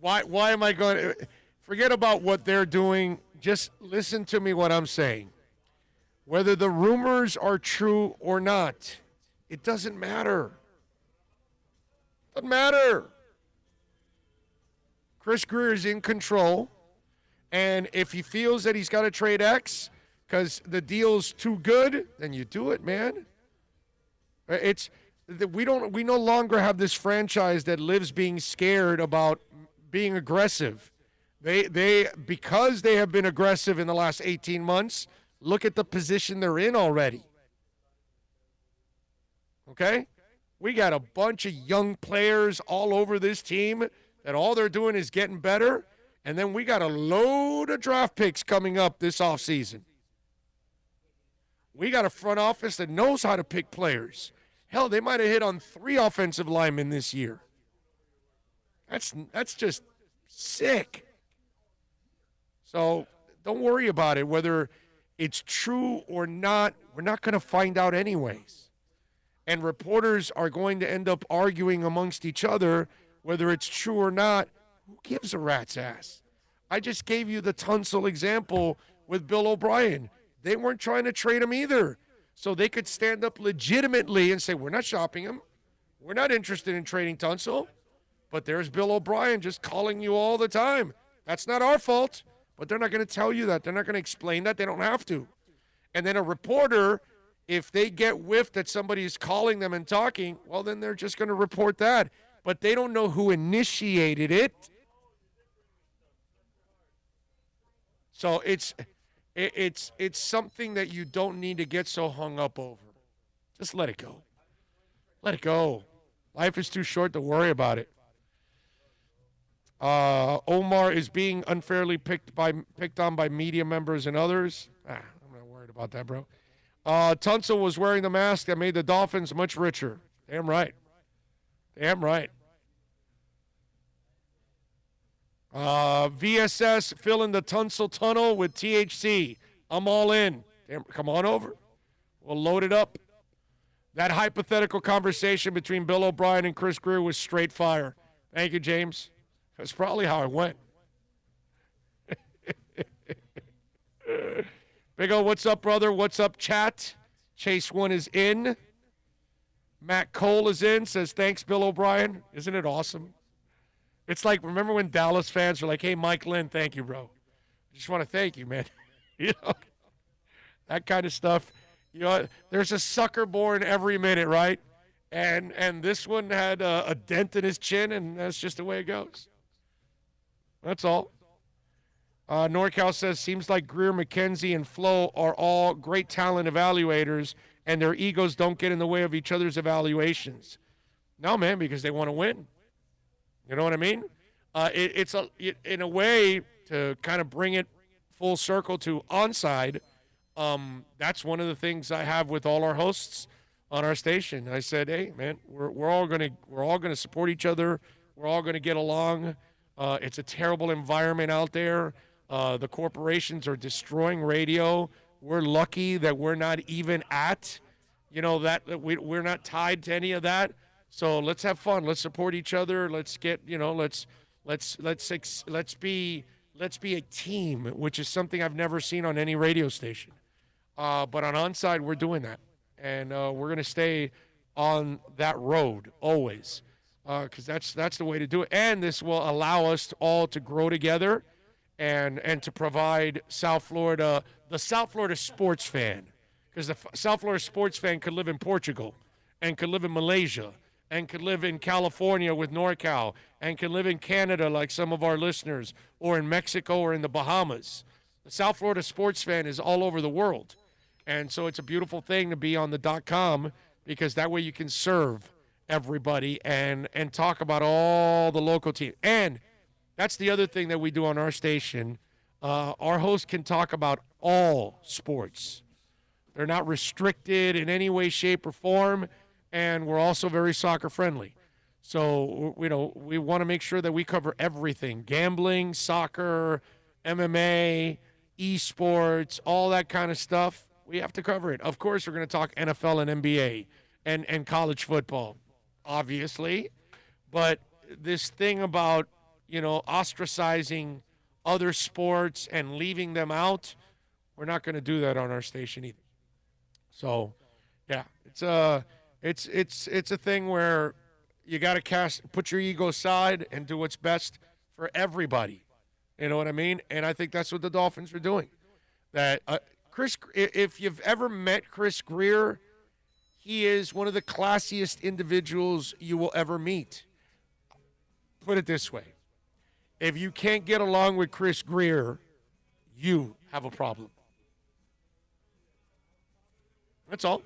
Why am I going to forget about what they're doing? Just listen to me what I'm saying. Whether the rumors are true or not, it doesn't matter. Doesn't matter. Chris Greer is in control, and if he feels that he's got to trade X because the deal's too good, then you do it, man. We no longer have this franchise that lives being scared about being aggressive. Because they have been aggressive in the last 18 months, look at the position they're in already. Okay? We got a bunch of young players all over this team that all they're doing is getting better, and then we got a load of draft picks coming up this offseason. We got a front office that knows how to pick players. Hell, they might have hit on 3 offensive linemen this year. That's just sick. So don't worry about it. Whether it's true or not, we're not going to find out anyways. And reporters are going to end up arguing amongst each other whether it's true or not. Who gives a rat's ass? I just gave you the Tunsil example with Bill O'Brien. They weren't trying to trade him either. So they could stand up legitimately and say, we're not shopping him. We're not interested in trading Tunsil. But there's Bill O'Brien just calling you all the time. That's not our fault. But they're not going to tell you that. They're not going to explain that. They don't have to. And then a reporter, if they get whiffed that somebody is calling them and talking, well, then they're just going to report that. But they don't know who initiated it. So it's something that you don't need to get so hung up over. Just let it go. Let it go. Life is too short to worry about it. Omar is being unfairly picked on by media members and others. I'm not worried about that, bro. Tunsil was wearing the mask that made the Dolphins much richer. Damn right. Damn right. VSS filling the Tunsil tunnel with THC. I'm all in. Damn, come on over. We'll load it up. That hypothetical conversation between Bill O'Brien and Chris Greer was straight fire. Thank you, James. That's probably how it went. Big O, what's up, brother? What's up, chat? Chase One is in. Matt Cole is in, says, thanks, Bill O'Brien. Isn't it awesome? It's like, remember when Dallas fans are like, hey, Mike Lynn, thank you, bro. I just want to thank you, man. You know, that kind of stuff. You know, there's a sucker born every minute, right? And this one had a dent in his chin, and that's just the way it goes. That's all. NorCal says, seems like Greer, McKenzie, and Flo are all great talent evaluators, and their egos don't get in the way of each other's evaluations. No, man, because they want to win. You know what I mean? In a way, to kind of bring it full circle to Onside, that's one of the things I have with all our hosts on our station. I said, hey, man, we're all gonna support each other. We're all gonna get along. It's a terrible environment out there. The corporations are destroying radio. We're lucky that we're not even at, that we're not tied to any of that. So let's have fun. Let's support each other. Let's get, let's be a team, which is something I've never seen on any radio station. But on Onside, we're doing that, and we're gonna stay on that road always, because that's the way to do it. And this will allow us all to grow together, and to provide South Florida, the South Florida sports fan, because the South Florida sports fan could live in Portugal, and could live in Malaysia, and could live in California with NorCal and can live in Canada like some of our listeners, or in Mexico or in the Bahamas. The South Florida sports fan is all over the world. And so it's a beautiful thing to be on the .com, because that way you can serve everybody and talk about all the local teams. And that's the other thing that we do on our station. Our hosts can talk about all sports. They're not restricted in any way, shape, or form, and we're also very soccer friendly. So, we want to make sure that we cover everything: gambling, soccer, MMA, esports, all that kind of stuff. We have to cover it. Of course, we're going to talk NFL and NBA and college football, obviously. But this thing about, ostracizing other sports and leaving them out, we're not going to do that on our station either. So, yeah, it's a thing where you got to put your ego aside and do what's best for everybody. You know what I mean? And I think that's what the Dolphins are doing. That Chris, if you've ever met Chris Greer, he is one of the classiest individuals you will ever meet. Put it this way: if you can't get along with Chris Greer, you have a problem. That's all.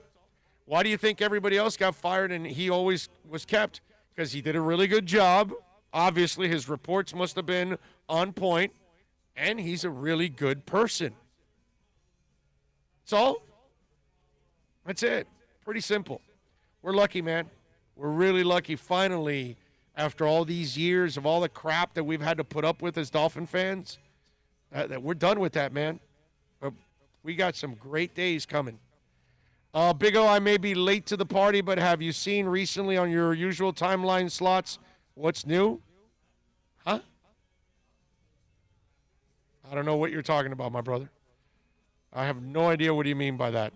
Why do you think everybody else got fired and he always was kept? Because he did a really good job. Obviously, his reports must have been on point, and he's a really good person. That's all. That's it. Pretty simple. We're lucky, man. We're really lucky. Finally, after all these years of all the crap that we've had to put up with as Dolphin fans, that we're done with that, man. We got some great days coming. Big O, I may be late to the party, but have you seen recently on your usual timeline slots what's new? Huh? I don't know what you're talking about, my brother. I have no idea what you mean by that.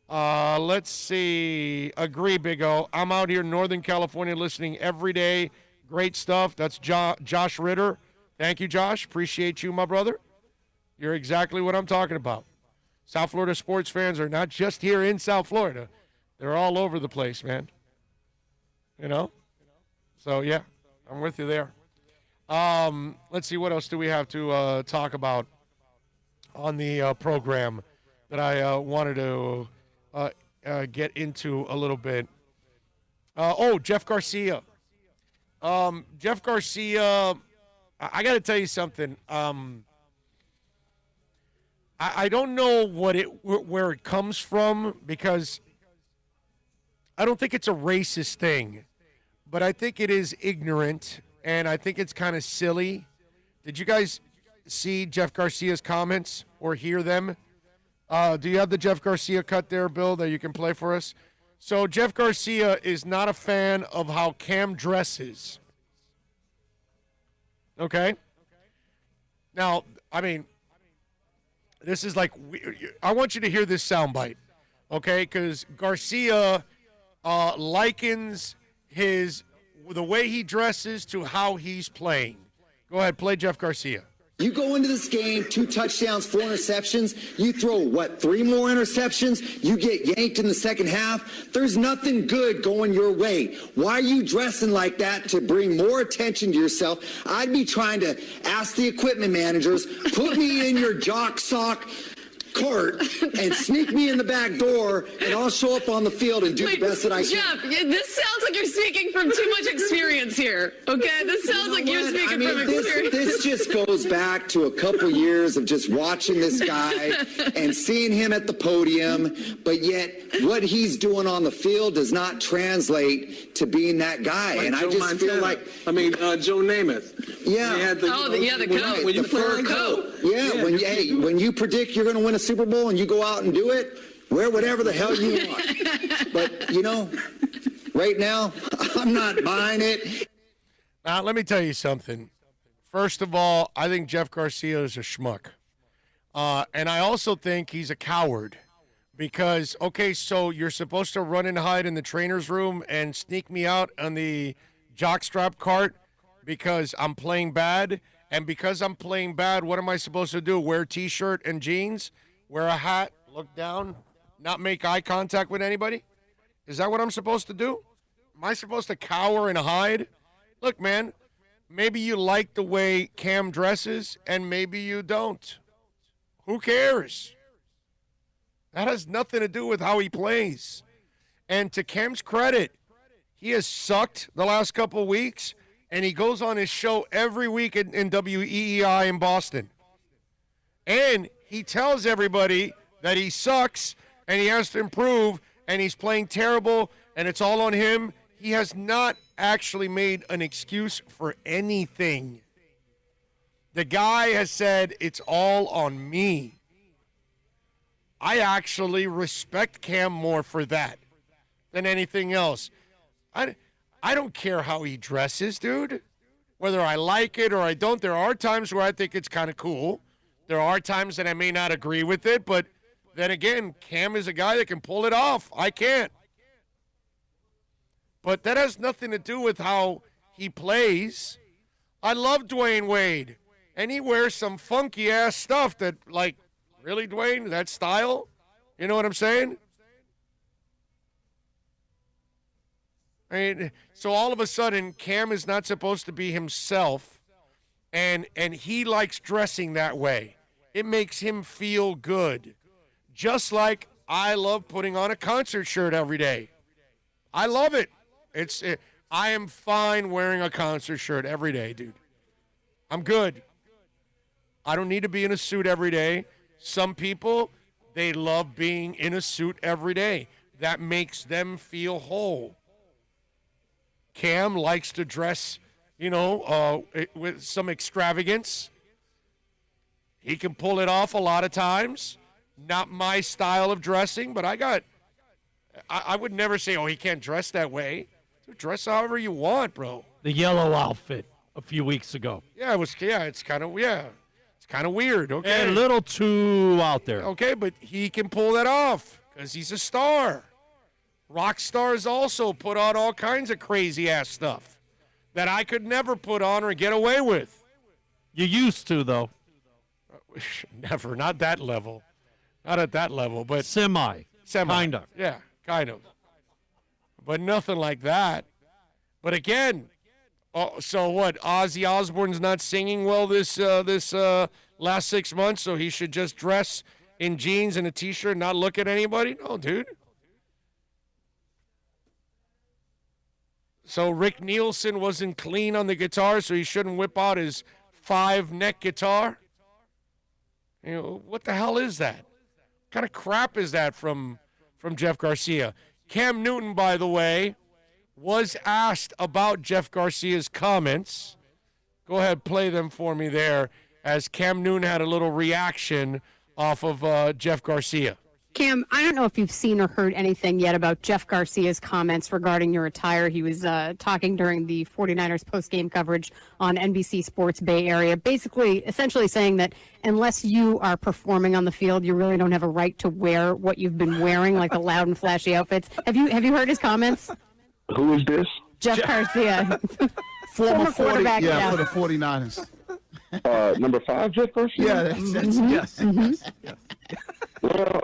Let's see. Agree, Big O. I'm out here in Northern California listening every day. Great stuff. That's Josh Ritter. Thank you, Josh. Appreciate you, my brother. You're exactly what I'm talking about. South Florida sports fans are not just here in South Florida. They're all over the place, man. So, yeah, I'm with you there. Let's see, what else do we have to talk about on the program that I wanted to get into a little bit. Jeff Garcia. Jeff Garcia, I got to tell you something. I don't know where it comes from, because I don't think it's a racist thing, but I think it is ignorant, and I think it's kind of silly. Did you guys see Jeff Garcia's comments or hear them? Do you have the Jeff Garcia cut there, Bill, that you can play for us? So Jeff Garcia is not a fan of how Cam dresses. Okay? Now, I mean, this is like, I want you to hear this soundbite, okay? Because Garcia likens the way he dresses to how he's playing. Go ahead, play Jeff Garcia. You go into this game, 2 touchdowns, 4 interceptions. You throw, 3 more interceptions? You get yanked in the second half? There's nothing good going your way. Why are you dressing like that to bring more attention to yourself? I'd be trying to ask the equipment managers, put me in your jock sock cart and sneak me in the back door, and I'll show up on the field and do the best that I can. Jeff, this sounds like you're speaking from too much experience here, okay? This sounds like you're speaking from experience. This just goes back to a couple years of just watching this guy and seeing him at the podium, but yet what he's doing on the field does not translate to being that guy. Like and Joe I just Montana. feel like... Joe Namath. Yeah. He had the coat. When you the put fur on coat. Yeah, when you predict you're going to win a Super Bowl and you go out and do it, wear whatever the hell you want. But, right now, I'm not buying it. Now, let me tell you something. First of all, I think Jeff Garcia is a schmuck. And I also think he's a coward. Because, okay, so you're supposed to run and hide in the trainer's room and sneak me out on the jockstrap cart because I'm playing bad. And because I'm playing bad, what am I supposed to do? Wear a T-shirt and jeans? Wear a hat? Look down? Not make eye contact with anybody? Is that what I'm supposed to do? Am I supposed to cower and hide? Look, man, maybe you like the way Cam dresses, and maybe you don't. Who cares? That has nothing to do with how he plays. And to Cam's credit, he has sucked the last couple of weeks, and he goes on his show every week in WEEI in Boston. And he tells everybody that he sucks, and he has to improve, and he's playing terrible, and it's all on him. He has not actually made an excuse for anything. The guy has said, it's all on me. I actually respect Cam more for that than anything else. I don't care how he dresses, dude. Whether I like it or I don't, there are times where I think it's kind of cool. There are times that I may not agree with it, but then again, Cam is a guy that can pull it off. I can't. But that has nothing to do with how he plays. I love Dwayne Wade, and he wears some funky-ass stuff that, like, really, Dwayne, that style? You know what I'm saying? I mean, so all of a sudden, Cam is not supposed to be himself, and he likes dressing that way. It makes him feel good. Just like I love putting on a concert shirt every day. I love it. I am fine wearing a concert shirt every day, dude. I'm good. I don't need to be in a suit every day. Some people, they love being in a suit every day. That makes them feel whole. Cam likes to dress, with some extravagance. He can pull it off a lot of times. Not my style of dressing, but I would never say, he can't dress that way. Dress however you want, bro. The yellow outfit a few weeks ago. Yeah, it's kind of weird, okay? And a little too out there. Okay, but he can pull that off because he's a star. Rock stars also put on all kinds of crazy-ass stuff that I could never put on or get away with. You used to, though. Never, not that level. Not at that level, but... Semi. Kind of. Yeah, kind of. But nothing like that. But again, so what? Ozzy Osbourne's not singing well this last 6 months, so he should just dress in jeans and a T-shirt and not look at anybody? No, dude. So Rick Nielsen wasn't clean on the guitar, so he shouldn't whip out his 5-neck guitar? What the hell is that? What kind of crap is that from Jeff Garcia? Cam Newton, by the way, was asked about Jeff Garcia's comments. Go ahead, play them for me there, as Cam Newton had a little reaction off of Jeff Garcia. Cam, I don't know if you've seen or heard anything yet about Jeff Garcia's comments regarding your attire. He was talking during the 49ers post-game coverage on NBC Sports Bay Area, essentially saying that unless you are performing on the field, you really don't have a right to wear what you've been wearing, like the loud and flashy outfits. Have you heard his comments? Who is this? Jeff Garcia. Former quarterback. Yeah, for the 49ers. Number 5, Jeff Garcia? Yeah, that's yes. Yes. Well,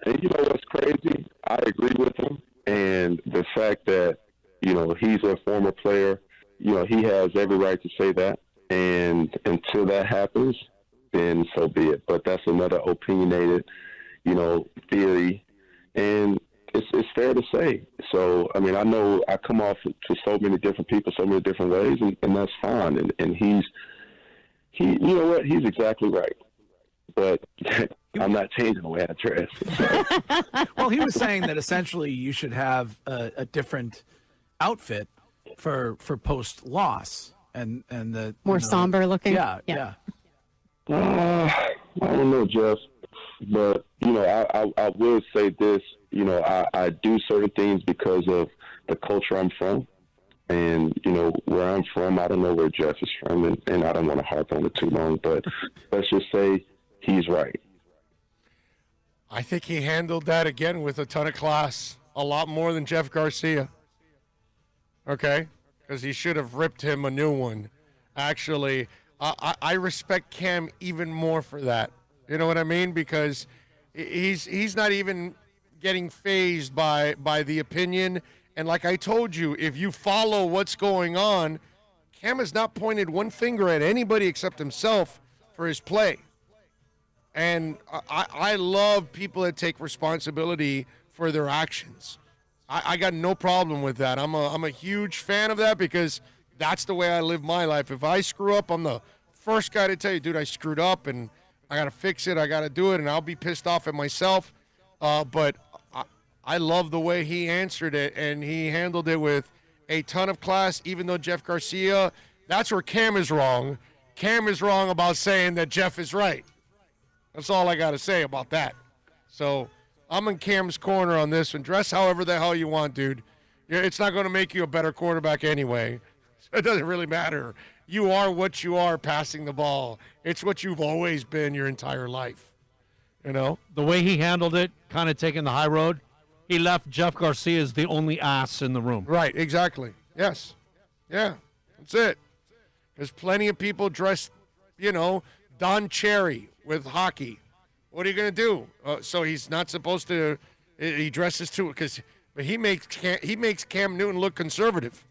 you know what's crazy? I agree with him. And the fact that, he's a former player, he has every right to say that. And until that happens, then so be it. But that's another opinionated, theory. And it's fair to say. So, I mean, I know I come off to so many different people, so many different ways, and that's fine. And he, you know what? He's exactly right. But I'm not changing the way I dress. Well, he was saying that essentially you should have a different outfit for post loss and the more somber looking. Yeah. I don't know, Jeff, but I will say this. I do certain things because of the culture I'm from. And, where I'm from, I don't know where Jeff is from, and I don't want to harp on it too long, but let's just say he's right. I think he handled that again with a ton of class, a lot more than Jeff Garcia. Okay? Because he should have ripped him a new one. Actually, I respect Cam even more for that. You know what I mean? Because he's not even getting fazed by the opinion And like I told you, if you follow what's going on, Cam has not pointed one finger at anybody except himself for his play. And I love people that take responsibility for their actions. I got no problem with that. I'm a huge fan of that because that's the way I live my life. If I screw up, I'm the first guy to tell you, dude, I screwed up and I got to fix it. I got to do it, and I'll be pissed off at myself. But I love the way he answered it, and he handled it with a ton of class, even though Jeff Garcia, that's where Cam is wrong. Cam is wrong about saying that Jeff is right. That's all I got to say about that. So I'm in Cam's corner on this one. Dress however the hell you want, dude. It's not going to make you a better quarterback anyway. So it doesn't really matter. You are what you are passing the ball. It's what you've always been your entire life. You know? The way he handled it, kind of taking the high road, he left Jeff Garcia as the only ass in the room. Right, exactly. Yes. Yeah, that's it. There's plenty of people dressed, Don Cherry with hockey. What are you going to do? So he's not supposed to, he dresses too, but he makes Cam Newton look conservative.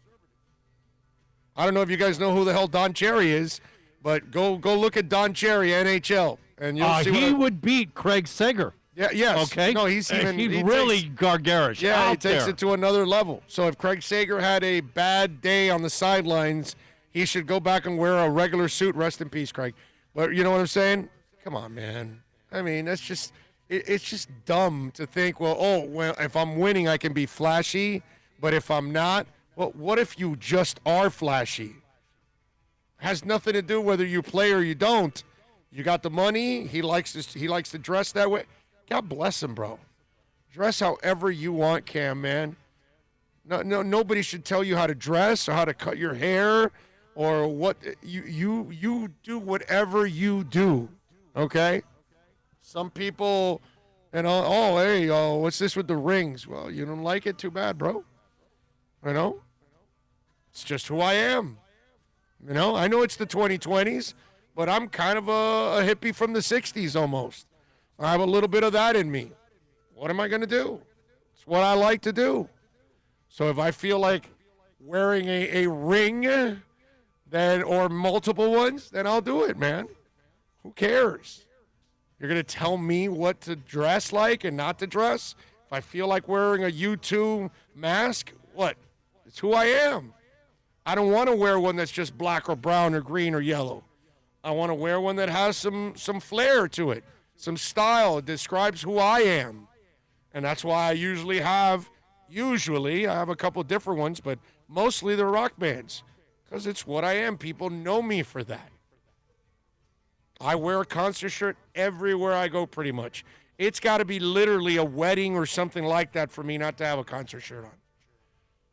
I don't know if you guys know who the hell Don Cherry is, but go look at Don Cherry, NHL, and you'll see he would beat Craig Sager. Yeah, yes. Okay. No, he's really gargarish. Yeah, he takes there. it to another level. So if Craig Sager had a bad day on the sidelines, he should go back and wear a regular suit. Rest in peace, Craig. But you know what I'm saying? Come on, man. I mean, that's just it's just dumb to think, well, if I'm winning, I can be flashy, but if I'm not, well, what if you just are flashy? Has nothing to do whether you play or you don't. You got the money. He likes to dress that way. God bless him, bro. Dress however you want, Cam, man. No, nobody should tell you how to dress or how to cut your hair or what you do whatever you do. Okay? Some people, what's this with the rings? Well, you don't like it, too bad, bro. It's just who I am. I know it's the 2020s, but I'm kind of a hippie from the 60s almost. I have a little bit of that in me. What am I going to do? It's what I like to do. So if I feel like wearing a ring or multiple ones, then I'll do it, man. Who cares? You're going to tell me what to dress like and not to dress? If I feel like wearing a U2 mask, what? It's who I am. I don't want to wear one that's just black or brown or green or yellow. I want to wear one that has some flair to it. Some style. It describes who I am. And that's why I usually have a couple different ones, but mostly they're rock bands. Because it's what I am. People know me for that. I wear a concert shirt everywhere I go pretty much. It's got to be literally a wedding or something like that for me not to have a concert shirt on.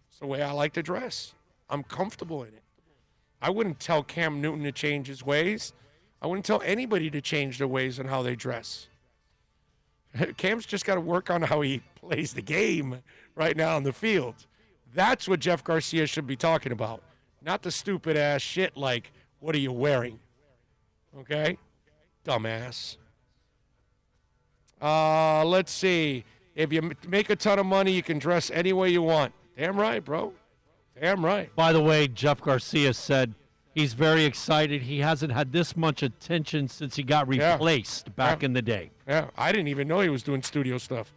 It's the way I like to dress. I'm comfortable in it. I wouldn't tell Cam Newton to change his ways. I wouldn't tell anybody to change their ways and how they dress. Cam's just got to work on how he plays the game right now on the field. That's what Jeff Garcia should be talking about, not the stupid-ass shit like, what are you wearing? Okay? Dumbass. Let's see. If you make a ton of money, you can dress any way you want. Damn right, bro. Damn right. By the way, Jeff Garcia said he's very excited. He hasn't had this much attention since he got replaced back in the day. Yeah, I didn't even know he was doing studio stuff.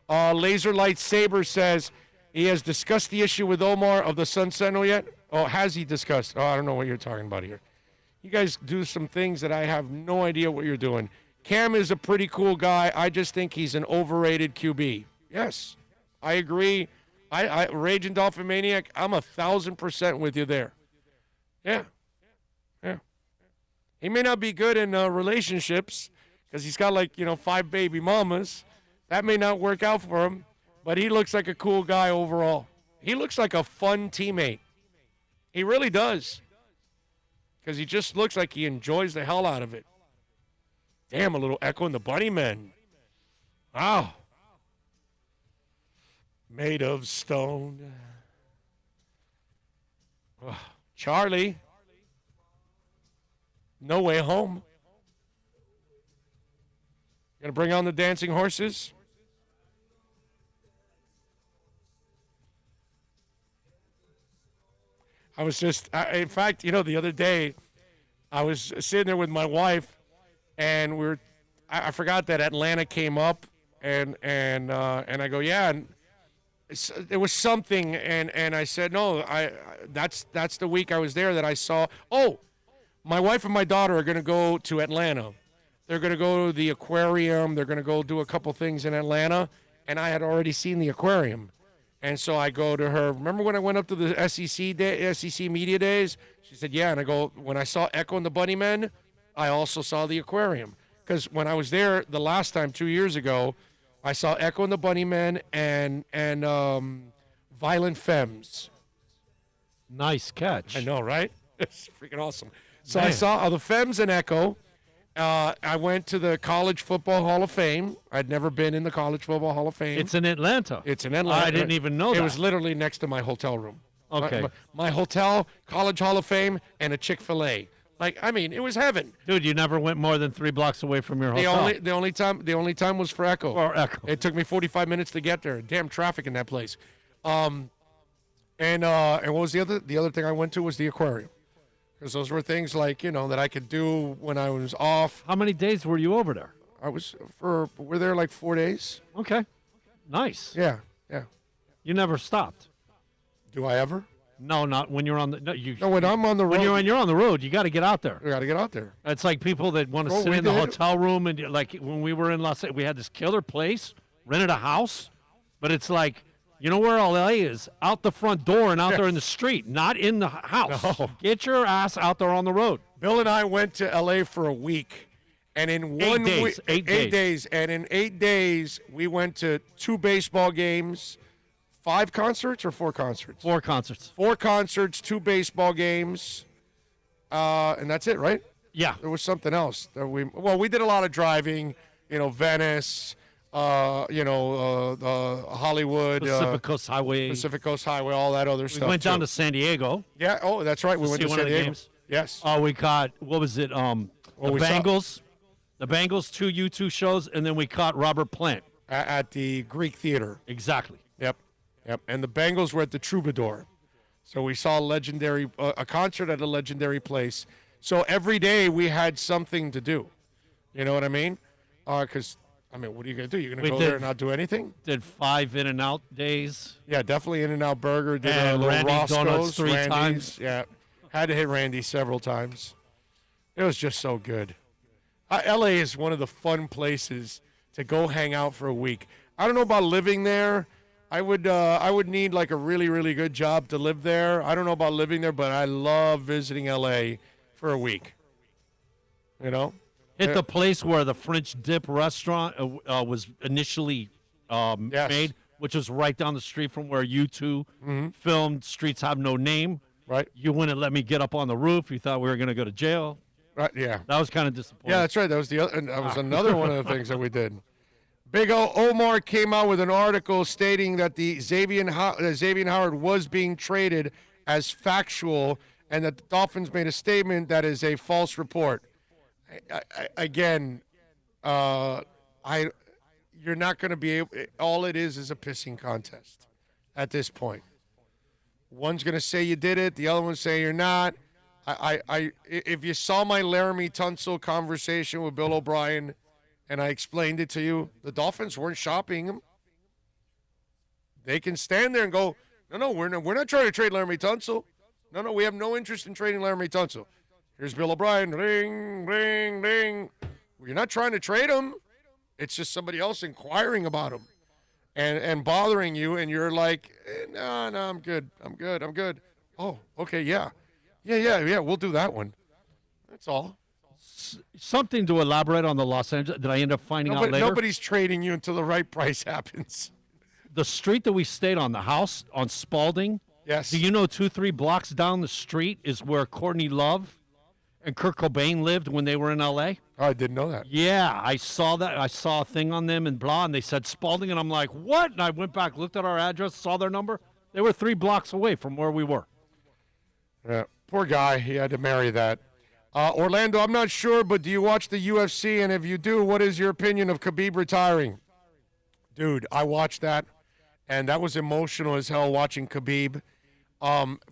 Laser Light Saber says he has discussed the issue with Omar of the Sun Sentinel yet. Oh, has he discussed? Oh, I don't know what you're talking about here. You guys do some things that I have no idea what you're doing. Cam is a pretty cool guy. I just think he's an overrated QB. Yes, I agree. I Raging Dolphin Maniac, I'm 1,000% with you there. Yeah. He may not be good in relationships because he's got 5 baby mamas. That may not work out for him, but he looks like a cool guy overall. He looks like a fun teammate. He really does. Because he just looks like he enjoys the hell out of it. Damn, a little echo in the Bunny Men. Wow. Made of stone. Charlie. No Way Home. Gonna bring on the dancing horses? I was just, in fact, the other day, I was sitting there with my wife, and I forgot that Atlanta came up, and I go, yeah, and there was something, and I said, no, that's the week I was there that I saw. Oh, my wife and my daughter are going to go to Atlanta. They're going to go to the aquarium. They're going to go do a couple things in Atlanta, and I had already seen the aquarium. And so I go to her, remember when I went up to the SEC Media Days? She said, yeah. And I go, when I saw Echo and the Bunnymen, I also saw the aquarium. Because when I was there the last time, 2 years ago, I saw Echo and the Bunnymen and Violent Femmes. Nice catch. I know, right? It's freaking awesome. So Man. I saw the Femmes and Echo. I went to the College Football Hall of Fame. I'd never been in the College Football Hall of Fame. It's in Atlanta. It's in Atlanta. I didn't even know that. It was literally next to my hotel room. Okay. My hotel, College Hall of Fame, and a Chick-fil-A. It was heaven. Dude, you never went more than 3 blocks away from your hotel. The only time was for Echo. For Echo. It took me 45 minutes to get there. Damn traffic in that place. And what was the other thing I went to was the aquarium. Because those were things that I could do when I was off. How many days were you over there? We're there like 4 days. Okay. Nice. Yeah. You never stopped. Do I ever? No, not when you're on the. No, when I'm on the road. When you're on the road, you got to get out there. We got to get out there. It's like people that want to sit in the hotel room and like when we were in Los Angeles, we had this killer place, rented a house, but it's like, you know where LA is? Out the front door and out there in the street, not in the house. No. Get your ass out there on the road. Bill and I went to LA for a week, and in 1 week, 8 days, and in 8 days we went to 2 baseball games. 5 concerts or 4 concerts? 4 concerts. 4 concerts, 2 baseball games, and that's it, right? Yeah. There was something else that we did a lot of driving. Venice, Hollywood, Pacific Coast Highway, all that other stuff. We went down to San Diego. Yeah. Oh, that's right. We went to one San of the Diego. games. Yes. We caught the Bengals, the Bengals 2 U2 shows, and then we caught Robert Plant at the Greek Theater. Exactly. Yep, and the Bengals were at the Troubadour. So we saw a concert at a legendary place. So every day we had something to do. You know what I mean? Because, what are you going to do? You're going to go there and not do anything? Did 5 In-N-Out days. Yeah, definitely In-N-Out Burger. Did and a little Randy Roscoe's, Donuts 3 Randy's. times. Yeah, had to hit Randy several times. It was just so good. LA is one of the fun places to go hang out for a week. I don't know about living there. I would need like a really, really good job to live there. I don't know about living there, but I love visiting LA for a week. Hit the place where the French dip restaurant was initially made, which was right down the street from where U2 filmed Streets Have No Name. Right. You wouldn't let me get up on the roof. You thought we were going to go to jail. Right. Yeah. That was kind of disappointing. Yeah, that's right. That was another one of the things that we did. Big Omar came out with an article stating that the Xavier Howard was being traded as factual, and that the Dolphins made a statement that is a false report. You're not going to be able. All it is a pissing contest at this point. One's going to say you did it, the other one say you're not. If you saw my Laramie Tunsil conversation with Bill O'Brien, and I explained it to you, the Dolphins weren't shopping him. They can stand there and go, no, we're not trying to trade Laramie Tunsil. No, we have no interest in trading Laramie Tunsil. Here's Bill O'Brien. Ring, ring, ring. You're not trying to trade him. It's just somebody else inquiring about him and bothering you, and you're like, no, I'm good. Oh, okay, yeah. We'll do that one. That's all. Something to elaborate on the Los Angeles that I end up finding out later. Nobody's trading you until the right price happens. The street that we stayed on, the house on Spalding. Yes. Do you know 2-3 blocks down the street is where Courtney Love and Kurt Cobain lived when they were in L.A.? Oh, I didn't know that. Yeah, I saw that. I saw a thing on them and blah, and they said Spalding, and I'm like, what? And I went back, looked at our address, saw their number. They were 3 blocks away from where we were. Yeah, poor guy. He had to marry that. Orlando, I'm not sure, but do you watch the UFC? And if you do, what is your opinion of Khabib retiring? Dude, I watched that, and that was emotional as hell watching Khabib.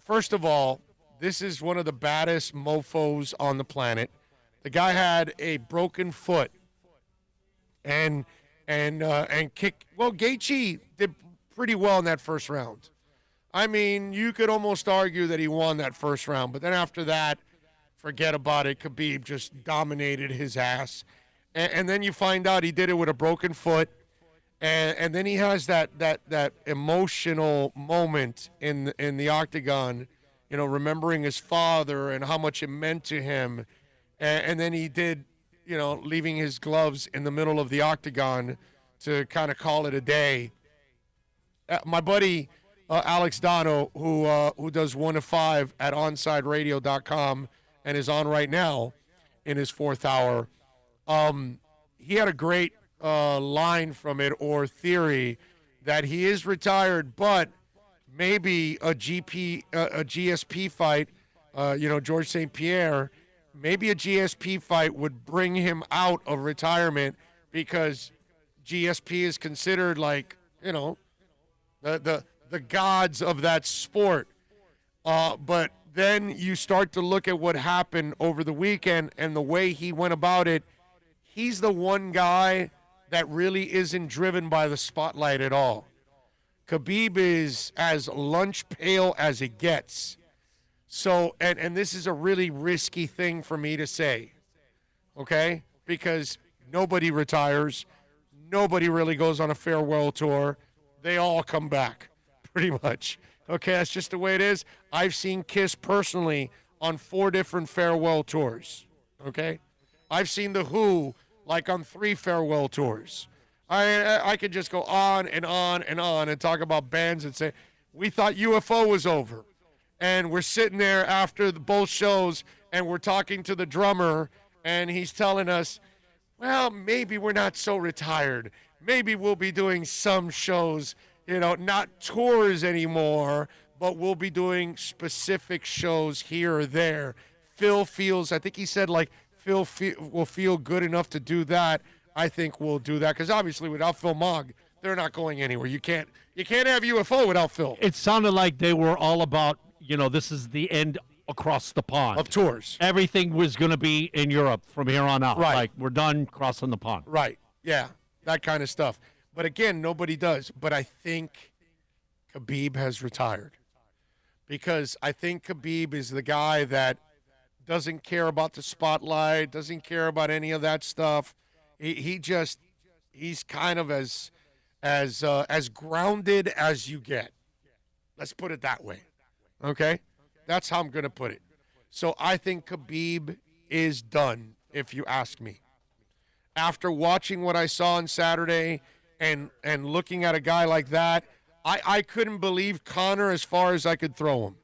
First of all, this is one of the baddest mofos on the planet. The guy had a broken foot, and kick. Well, Gaethje did pretty well in that first round. I mean, you could almost argue that he won that first round, but then after that, forget about it. Khabib just dominated his ass, and then you find out he did it with a broken foot, and then he has that emotional moment in the octagon, remembering his father and how much it meant to him, and then he did, leaving his gloves in the middle of the octagon to kind of call it a day. My buddy Alex Dono, who does 1 to 5 at OnsideRadio.com and is on right now in his fourth hour, he had a great line from it, or theory, that he is retired, but maybe a GSP fight, George St. Pierre, maybe a GSP fight would bring him out of retirement, because GSP is considered like, the gods of that sport. But then you start to look at what happened over the weekend and the way he went about it. He's the one guy that really isn't driven by the spotlight at all. Khabib is as lunch pail as it gets. So, and this is a really risky thing for me to say, okay? Because nobody retires. Nobody really goes on a farewell tour. They all come back, pretty much. Okay, that's just the way it is. I've seen Kiss personally on 4 different farewell tours, okay? I've seen The Who like on 3 farewell tours. I could just go on and on and on and talk about bands and say, we thought UFO was over. And we're sitting there after both shows, and we're talking to the drummer, and he's telling us, well, maybe we're not so retired. Maybe we'll be doing some shows, not tours anymore, but we'll be doing specific shows here or there. Phil feels, I think he said, like, Phil will feel good enough to do that. I think we'll do that, because obviously without Phil Mogg, they're not going anywhere. You can't have UFO without Phil. It sounded like they were all about, this is the end across the pond. Of tours. Everything was going to be in Europe from here on out. Right. Like, we're done crossing the pond. Right. Yeah, that kind of stuff. But again, nobody does. But I think Khabib has retired, because I think Khabib is the guy that doesn't care about the spotlight, doesn't care about any of that stuff. He's kind of as grounded as you get. Let's put it that way. Okay? That's how I'm going to put it. So I think Khabib is done, if you ask me. After watching what I saw on Saturday and looking at a guy like that, I couldn't believe Conor as far as I could throw him.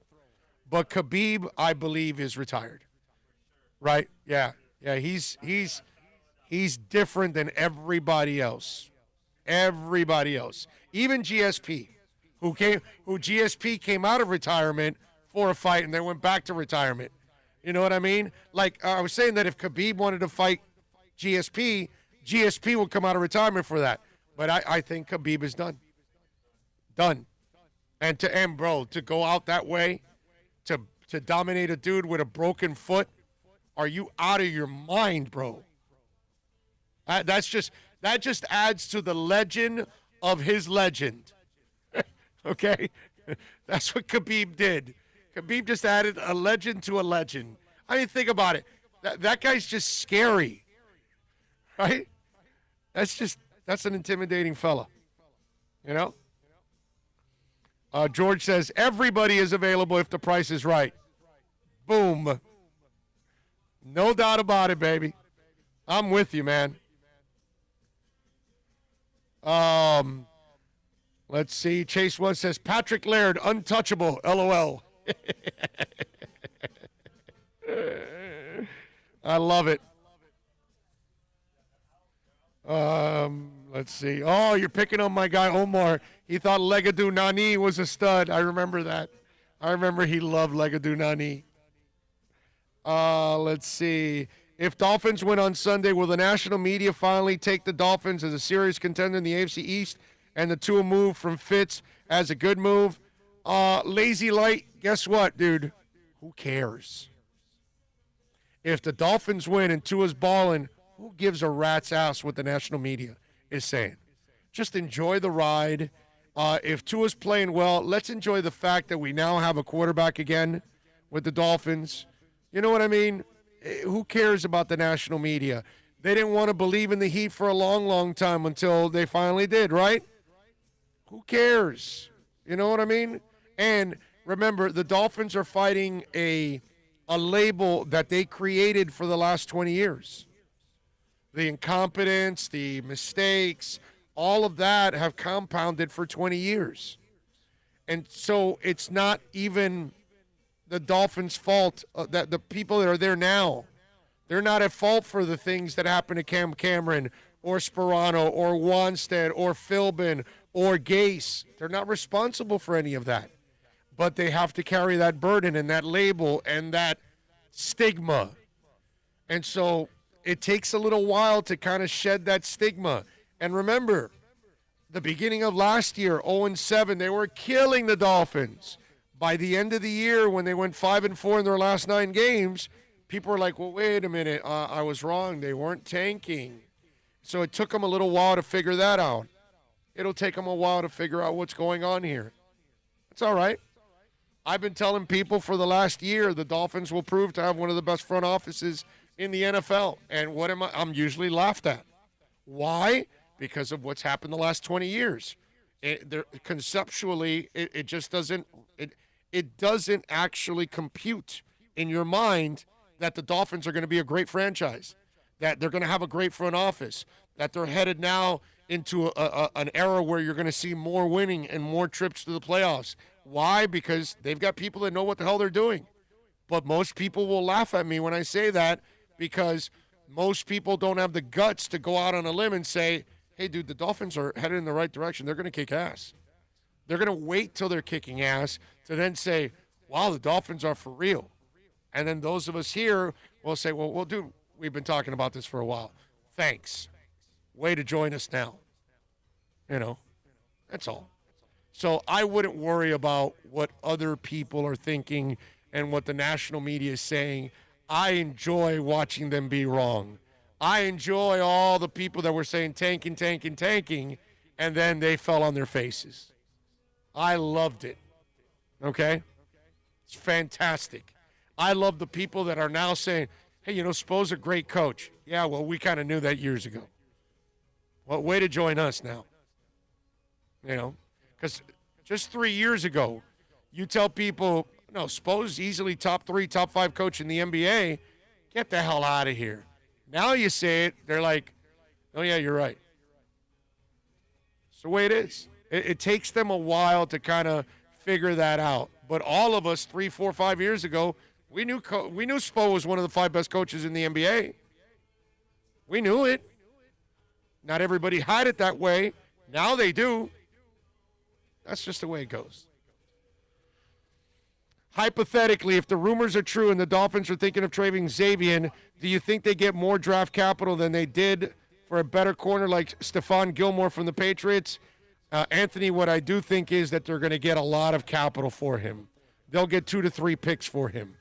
But Khabib, I believe, is retired. Right? Yeah. Yeah, he's different than everybody else. Everybody else. Even GSP, who GSP came out of retirement for a fight and then went back to retirement. You know what I mean? Like, I was saying that if Khabib wanted to fight GSP would come out of retirement for that. But I think Khabib is done. Done. And to go out that way, to dominate a dude with a broken foot, are you out of your mind, bro? That just adds to the legend of his legend. Okay? That's what Khabib did. Khabib just added a legend to a legend. I mean, think about it. That guy's just scary. Right? That's an intimidating fella. George says, everybody is available if the price is right. Boom. No doubt about it, baby. I'm with you, man. Let's see. Chase One says, Patrick Laird, untouchable, LOL. I love it. Let's see. Oh, you're picking on my guy Omar. He thought Legadou Nani was a stud. I remember that. I remember he loved Legadou Nani. Let's see. If Dolphins win on Sunday, will the national media finally take the Dolphins as a serious contender in the AFC East and the Tua move from Fitz as a good move? Lazy light, guess what, dude? who cares? If the Dolphins win and Tua's balling, who gives a rat's ass what the national media is saying? Just enjoy the ride. If Tua's playing well, let's enjoy the fact that we now have a quarterback again with the Dolphins. You know what I mean? Who cares about the national media? They didn't want to believe in the Heat for a long, long time until they finally did, right? Who cares? You know what I mean? And remember, the Dolphins are fighting a label that they created for the last 20 years. The incompetence, the mistakes, all of that have compounded for 20 years. And so it's not even the Dolphins' fault that the people that are there now, they're not at fault for the things that happened to Cam Cameron or Sperano or Wanstead or Philbin or Gase. They're not responsible for any of that. But they have to carry that burden and that label and that stigma. And so it takes a little while to kind of shed that stigma. And remember, the beginning of last year, 0-7, they were killing the Dolphins. By the end of the year, when they went 5-4 in their last 9 games, people were like, well, wait a minute, I was wrong. They weren't tanking. So it took them a little while to figure that out. It'll take them a while to figure out what's going on here. It's all right. I've been telling people for the last year the Dolphins will prove to have one of the best front offices in the NFL. And what am I? I'm usually laughed at. Why? Because of what's happened the last 20 years. Conceptually, it just doesn't it doesn't actually compute in your mind that the Dolphins are going to be a great franchise, that they're going to have a great front office, that they're headed now into an era where you're going to see more winning and more trips to the playoffs. Why? Because they've got people that know what the hell they're doing. But most people will laugh at me when I say that because most people don't have the guts to go out on a limb and say, hey, dude, the Dolphins are headed in the right direction. They're going to kick ass. They're going to wait till they're kicking ass to then say, wow, the Dolphins are for real. And then those of us here will say, well, dude, we've been talking about this for a while. Thanks. Way to join us now. You know, that's all. So I wouldn't worry about what other people are thinking and what the national media is saying. I enjoy watching them be wrong. I enjoy all the people that were saying tanking, and then they fell on their faces. I loved it. Okay? It's fantastic. I love the people that are now saying, hey, you know, Spo's a great coach. Yeah, well, we kind of knew that years ago. Well, way to join us now. You know, because just 3 years ago, you tell people, no, Spo's easily top 3, top 5 coach in the NBA. Get the hell out of here. Now you say it, they're like, oh, yeah, you're right. It's the way it is. It takes them a while to kind of figure that out. But all of us 3, 4, 5 years ago, we knew Spo was one of the 5 best coaches in the NBA. We knew it. Not everybody had it that way. Now they do. That's just the way it goes. Hypothetically, if the rumors are true and the Dolphins are thinking of trading Xavier, do you think they get more draft capital than they did for a better corner like Stephon Gilmore from the Patriots? Anthony, what I do think is that they're going to get a lot of capital for him. They'll get 2 to 3 picks for him.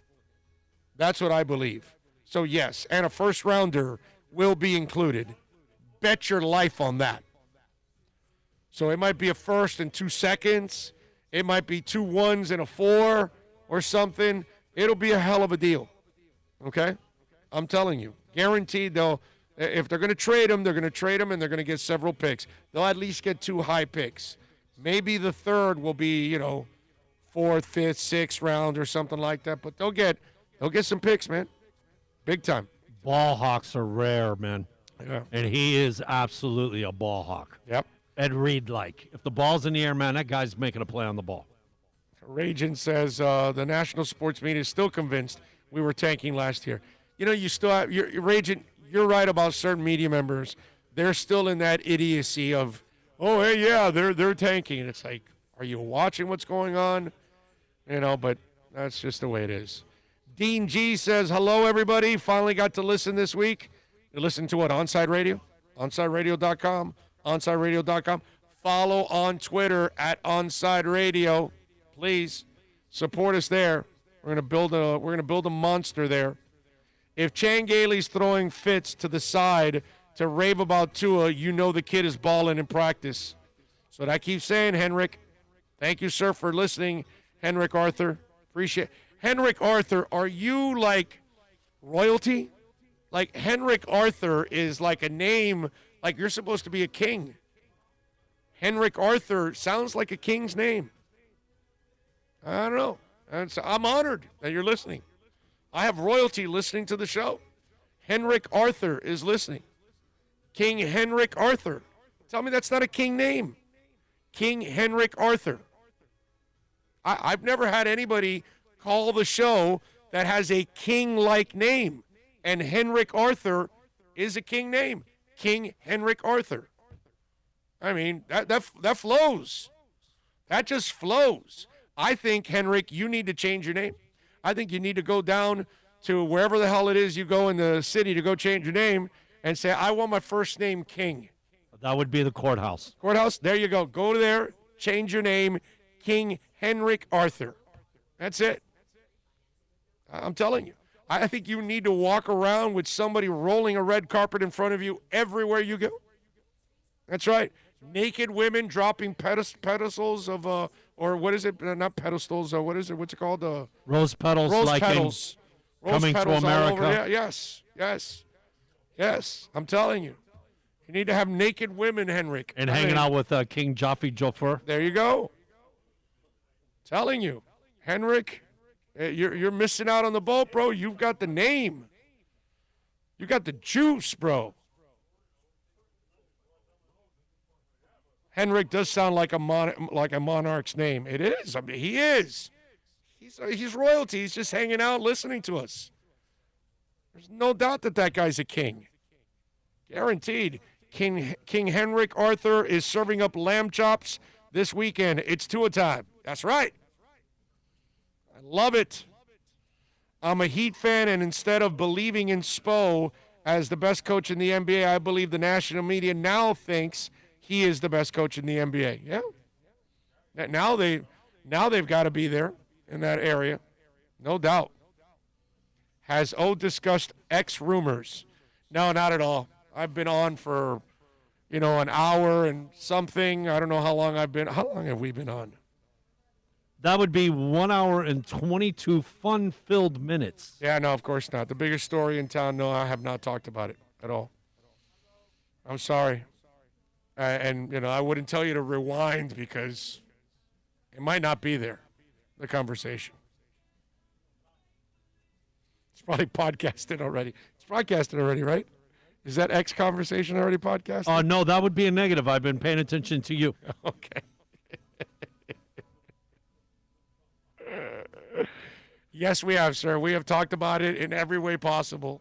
That's what I believe. So, yes, and a first-rounder will be included. Bet your life on that. So it might be a first and 2 seconds. It might be 2 1s and a 4 or something. It'll be a hell of a deal. Okay? I'm telling you. Guaranteed they'll, if they're going to trade him, they're going to trade him and they're going to get several picks. They'll at least get 2 high picks. Maybe the third will be, 4th, 5th, 6th round or something like that. But they'll get some picks, man. Big time. Ball hawks are rare, man. Yeah. And he is absolutely a ball hawk. Yep. Ed Reed-like. If the ball's in the air, man, that guy's making a play on the ball. Ragin says the national sports media is still convinced we were tanking last year. You still have, Ragin, you're right about certain media members. They're still in that idiocy of, oh, hey, yeah, they're tanking. And it's like, are you watching what's going on? But that's just the way it is. Dean G says, hello, everybody. Finally got to listen this week. You listen to what, Onside Radio? OnsideRadio.com. OnsideRadio.com. Follow on Twitter at Onside Radio. Please support us there. We're gonna build a monster there. If Chan Gailey's throwing fits to the side to rave about Tua, you know the kid is balling in practice. So what I keep saying, Henrik. Thank you, sir, for listening, Henrik Arthur. Appreciate Henrik Arthur, are you like royalty? Like Henrik Arthur is like a name, like you're supposed to be a king. Henrik Arthur sounds like a king's name. I don't know. And so I'm honored that you're listening. I have royalty listening to the show. Henrik Arthur is listening. King Henrik Arthur. Tell me that's not a king name. King Henrik Arthur. I've never had anybody call the show that has a king-like name. And Henrik Arthur is a king name. King Henrik Arthur. I mean, that flows. That just flows. I think, Henrik, you need to change your name. I think you need to go down to wherever the hell it is you go in the city to go change your name and say, I want my first name King. That would be the courthouse. Courthouse, there you go. Go there, change your name, King Henrik Arthur. That's it. I'm telling you. I think you need to walk around with somebody rolling a red carpet in front of you everywhere you go. That's right. Naked women dropping pedestals of, or what is it? Not pedestals. What is it? What's it called? Rose petals. Rose like petals. Rose Coming petals to all America. over. Yeah, yes. I'm telling you. You need to have naked women, Henrik. And hanging out with King Jaffe Joffer. There you go. Telling you. Henrik, you're missing out on the boat, bro. You've got the name. You got the juice, bro. Henrik does sound like a monarch's name. It is. I mean, he is. He's royalty. He's just hanging out, listening to us. There's no doubt that guy's a king. Guaranteed. King Henrik Arthur is serving up lamb chops this weekend. It's Tua time. That's right. I love it. I'm a Heat fan, and instead of believing in Spo as the best coach in the NBA, I believe the national media now thinks he is the best coach in the NBA. Yeah. Now they've got to be there in that area. No doubt. Has O discussed X rumors? No, not at all. I've been on for, an hour and something. I don't know how long I've been. How long have we been on? That would be 1 hour and 22 fun-filled minutes. Yeah, no, of course not. The biggest story in town, no, I have not talked about it at all. I'm sorry. And I wouldn't tell you to rewind because it might not be there, the conversation. It's probably podcasted already. It's broadcasted already, right? Is that X conversation already podcasted? No, that would be a negative. I've been paying attention to you. Okay. Yes, we have, sir. We have talked about it in every way possible.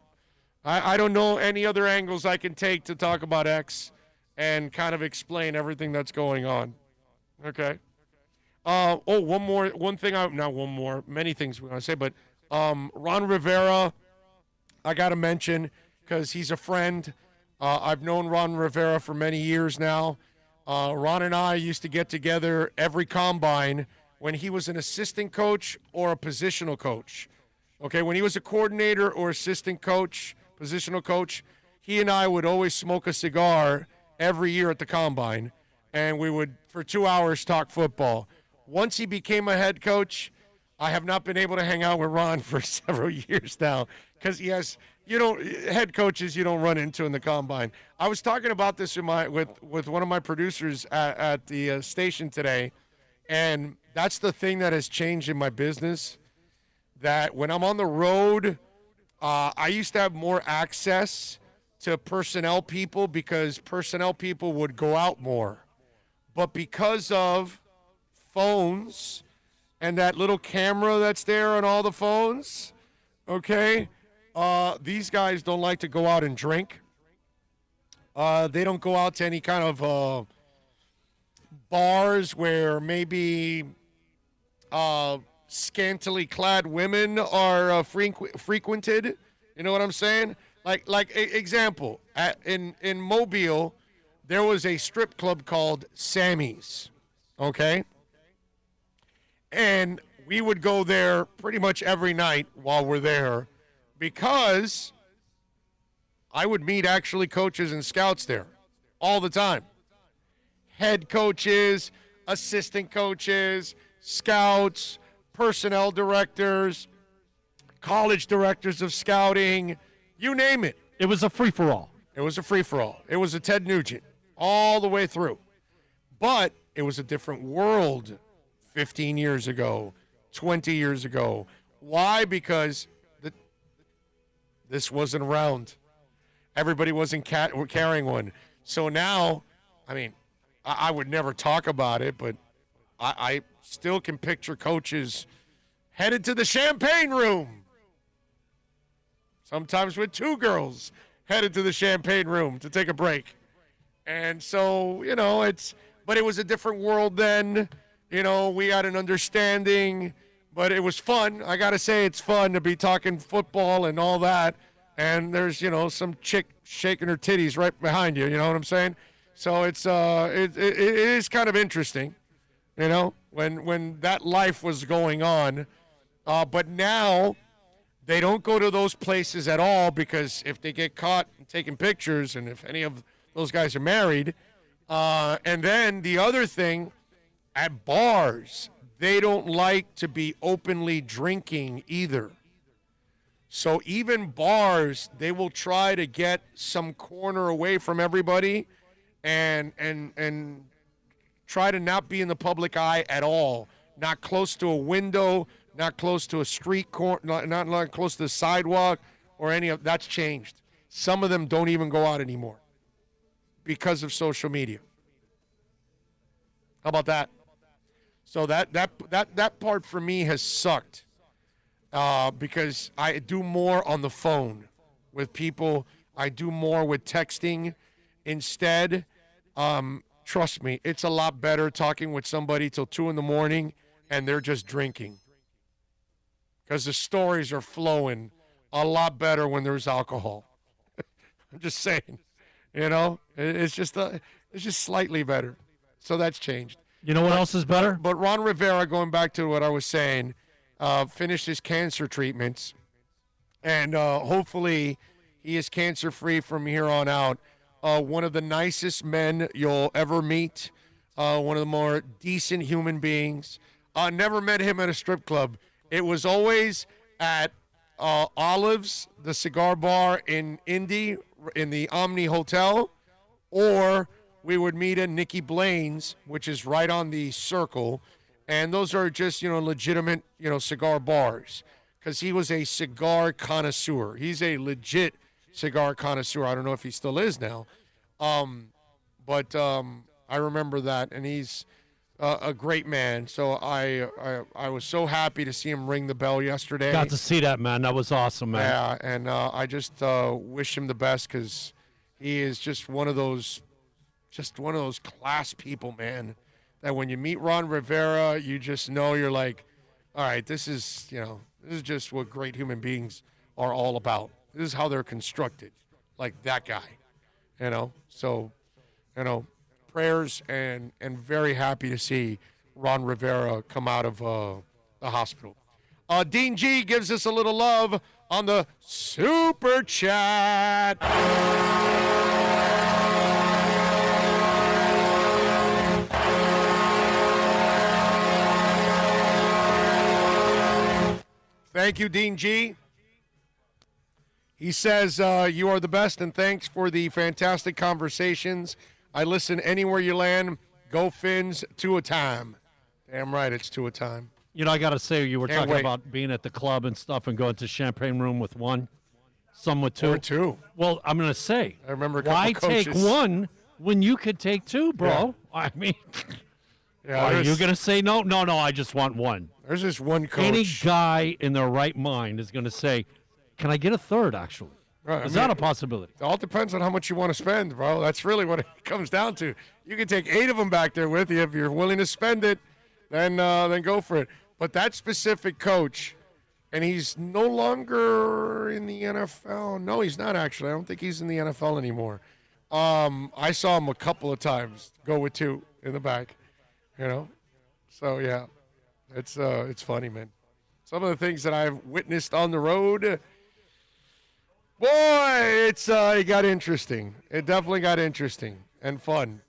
I don't know any other angles I can take to talk about X and kind of explain everything that's going on. Okay. Many things we want to say, but Ron Rivera, I got to mention because he's a friend. I've known Ron Rivera for many years now. Ron and I used to get together every combine when he was an assistant coach or a positional coach. Okay, when he was a coordinator or assistant coach, positional coach, he and I would always smoke a cigar every year at the combine, and we would, for 2 hours, talk football. Once he became a head coach, I have not been able to hang out with Ron for several years now because head coaches you don't run into in the combine. I was talking about this with one of my producers at the station today, and that's the thing that has changed in my business, that when I'm on the road, I used to have more access to personnel people because personnel people would go out more. But because of phones and that little camera that's there on all the phones, okay, these guys don't like to go out and drink. They don't go out to any kind of bars where maybe scantily clad women are frequented. You know what I'm saying? Like example, in Mobile, there was a strip club called Sammy's, okay? And we would go there pretty much every night while we're there because I would meet actually coaches and scouts there all the time. Head coaches, assistant coaches, scouts, personnel directors, college directors of scouting, you name it. It was a free-for-all. It was a free-for-all. It was a Ted Nugent all the way through. But it was a different world 15 years ago, 20 years ago. Why? Because this wasn't around. Everybody wasn't carrying one. So now, I mean, I would never talk about it, but I still can picture coaches headed to the champagne room. Sometimes with two girls headed to the champagne room to take a break. And so, but it was a different world then. We had an understanding, but it was fun. I got to say, it's fun to be talking football and all that. And there's, some chick shaking her titties right behind you. You know what I'm saying? So it's it is kind of interesting, when that life was going on. But now they don't go to those places at all because if they get caught taking pictures and if any of those guys are married. And then the other thing, at bars, they don't like to be openly drinking either. So even bars, they will try to get some corner away from everybody and try to not be in the public eye at all. Not close to a window, not close to a street corner, not close to the sidewalk or any of that's changed. Some of them don't even go out anymore because of social media. How about that? So that part for me has sucked. Because I do more on the phone with people. I do more with texting instead. Trust me, it's a lot better talking with somebody till 2 a.m. and they're just drinking. Because the stories are flowing a lot better when there's alcohol. I'm just saying, it's just slightly better. So that's changed. You know what else is better? But Ron Rivera, going back to what I was saying, finished his cancer treatments, and hopefully he is cancer-free from here on out. One of the nicest men you'll ever meet, one of the more decent human beings. Never met him at a strip club. It was always at Olives, the cigar bar in Indy, in the Omni Hotel, or we would meet at Nikki Blaine's, which is right on the Circle. And those are just, legitimate, cigar bars because he was a cigar connoisseur. He's a legit cigar connoisseur. I don't know if he still is now. But I remember that, and he's a great man. So I was so happy to see him ring the bell yesterday. Got to see that, man. That was awesome, man. Yeah, and I just wish him the best because he is just one of those class people, man. That when you meet Ron Rivera, you just know you're like, all right, this is just what great human beings are all about. This is how they're constructed, like that guy, So, prayers and very happy to see Ron Rivera come out of the hospital. Dean G gives us a little love on the Super Chat. Thank you, Dean G. He says, you are the best, and thanks for the fantastic conversations. I listen anywhere you land. Go Fins, 2 a time. Damn right, it's 2 a time. I got to say, you were Can't talking wait. about being at the club and stuff and going to champagne room with one, some with two. Or two. Well, I'm going to say, I remember a why couple take coaches. one when you could take two, bro? Yeah. I mean, Yeah, are there's- you going to say no? No, I just want one. There's just one coach. Any guy in their right mind is going to say, can I get a third, actually? Right, Is that a possibility? It all depends on how much you want to spend, bro. That's really what it comes down to. You can take 8 of them back there with you. If you're willing to spend it, then go for it. But that specific coach, and he's no longer in the NFL. No, he's not, actually. I don't think he's in the NFL anymore. I saw him a couple of times go with 2 in the back, So, yeah. It's funny, man. Some of the things that I've witnessed on the road. Boy, it got interesting. It definitely got interesting and fun.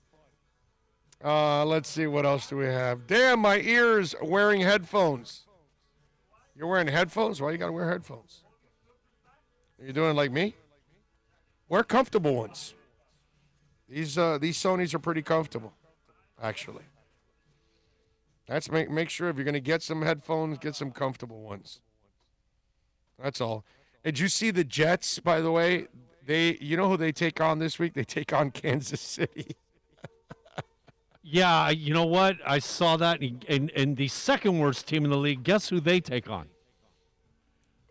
Let's see, what else do we have? Damn, my ears are wearing headphones. You're wearing headphones? Why you gotta wear headphones? Are you doing like me? Wear comfortable ones. These Sonys are pretty comfortable, actually. That's make sure if you're gonna get some headphones, get some comfortable ones. That's all. Did you see the Jets, by the way? You know who they take on this week? They take on Kansas City. Yeah, you know what? I saw that. And the second worst team in the league, guess who they take on?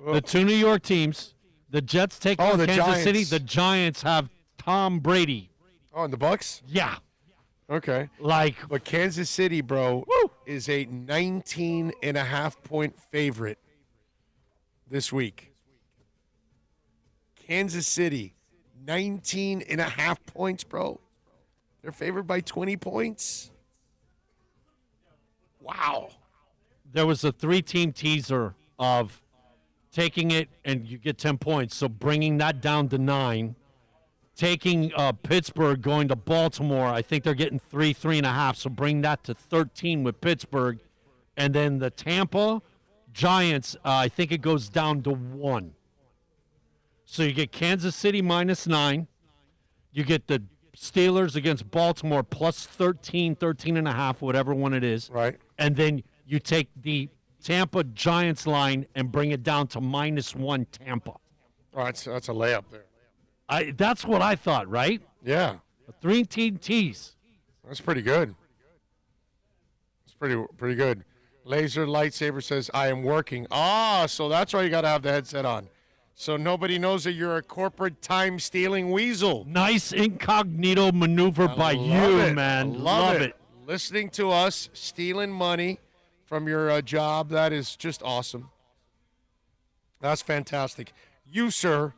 The two New York teams. The Jets take on the Kansas Giants. City. The Giants have Tom Brady. Oh, and the Bucks? Yeah. Okay. But Kansas City, bro, is a 19.5-point favorite this week. Kansas City, 19.5 points, bro. They're favored by 20 points. Wow. There was a 3-team teaser of taking it and you get 10 points. So bringing that down to 9. Taking Pittsburgh, going to Baltimore, I think they're getting 3.5. So bring that to 13 with Pittsburgh. And then the Tampa Giants, I think it goes down to 1. So you get Kansas City -9. You get the Steelers against Baltimore plus 13.5, whatever one it is. Right. And then you take the Tampa Giants line and bring it down to -1 Tampa. Oh, that's a layup there. That's what I thought, right? Yeah. A 3-team tease. That's pretty good. It's pretty good. Laser Lightsaber says, I am working. So that's why you got to have the headset on. So nobody knows that you're a corporate time-stealing weasel. Nice incognito maneuver by you, man. Love it. Listening to us, stealing money from your job, that is just awesome. That's fantastic. You, sir,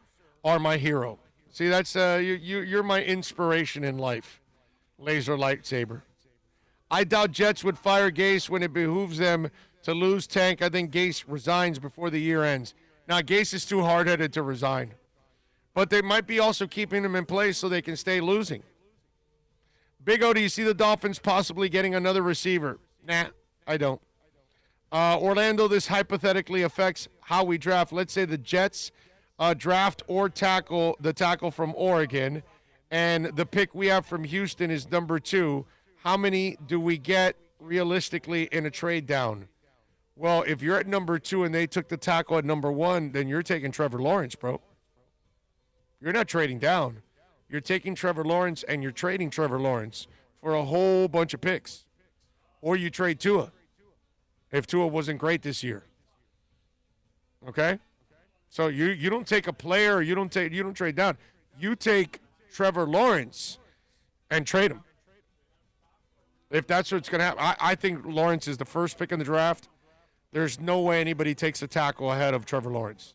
are my hero. See, that's you're my inspiration in life, Laser Lightsaber. I doubt Jets would fire Gase when it behooves them to lose Tank. I think Gase resigns before the year ends. Now, Gase is too hard-headed to resign. But they might be also keeping him in place so they can stay losing. Big O, do you see the Dolphins possibly getting another receiver? Nah, I don't. Orlando, this hypothetically affects how we draft. Let's say the Jets draft or tackle the tackle from Oregon, and the pick we have from Houston is number 2. How many do we get realistically in a trade down? Well, if you're at number 2 and they took the tackle at number 1, then you're taking Trevor Lawrence, bro. You're not trading down. You're taking Trevor Lawrence and you're trading Trevor Lawrence for a whole bunch of picks. Or you trade Tua if Tua wasn't great this year. Okay? So you don't take a player, you don't trade down. You take Trevor Lawrence and trade him. If that's what's going to happen. I think Lawrence is the first pick in the draft. There's no way anybody takes a tackle ahead of Trevor Lawrence.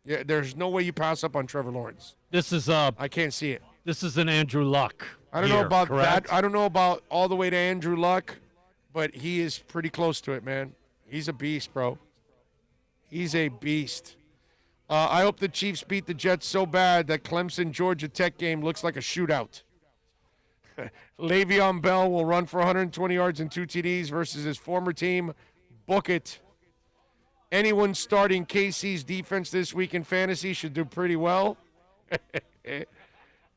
Yeah, there's no way you pass up on Trevor Lawrence. This is I can't see it. This is an Andrew Luck. I don't know about correct? that. I don't know about all the way to Andrew Luck, but he is pretty close to it, man. He's a beast, bro. He's a beast. I hope the Chiefs beat the Jets so bad that Clemson-Georgia Tech game looks like a shootout. Le'Veon Bell will run for 120 yards and 2 TDs versus his former team. Book it. Anyone starting KC's defense this week in fantasy should do pretty well. Big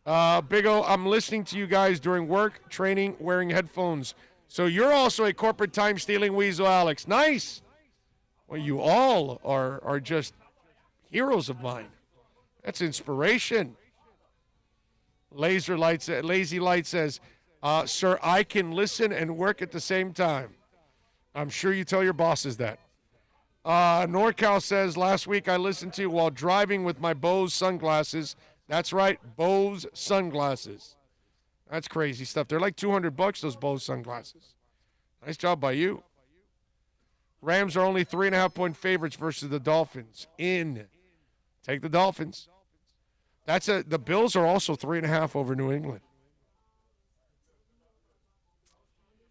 O, I'm listening to you guys during work, training, wearing headphones. So you're also a corporate time-stealing weasel, Alex. Nice. Well, you all are just heroes of mine. That's inspiration. Lazy Light says, sir, I can listen and work at the same time. I'm sure you tell your bosses that. NorCal says, last week I listened to you while driving with my Bose sunglasses. That's right, Bose sunglasses. That's crazy stuff. They're like $200, those Bose sunglasses. Nice job by you. Rams are only 3.5-point favorites versus the Dolphins. Take the Dolphins. The Bills are also 3.5 over New England.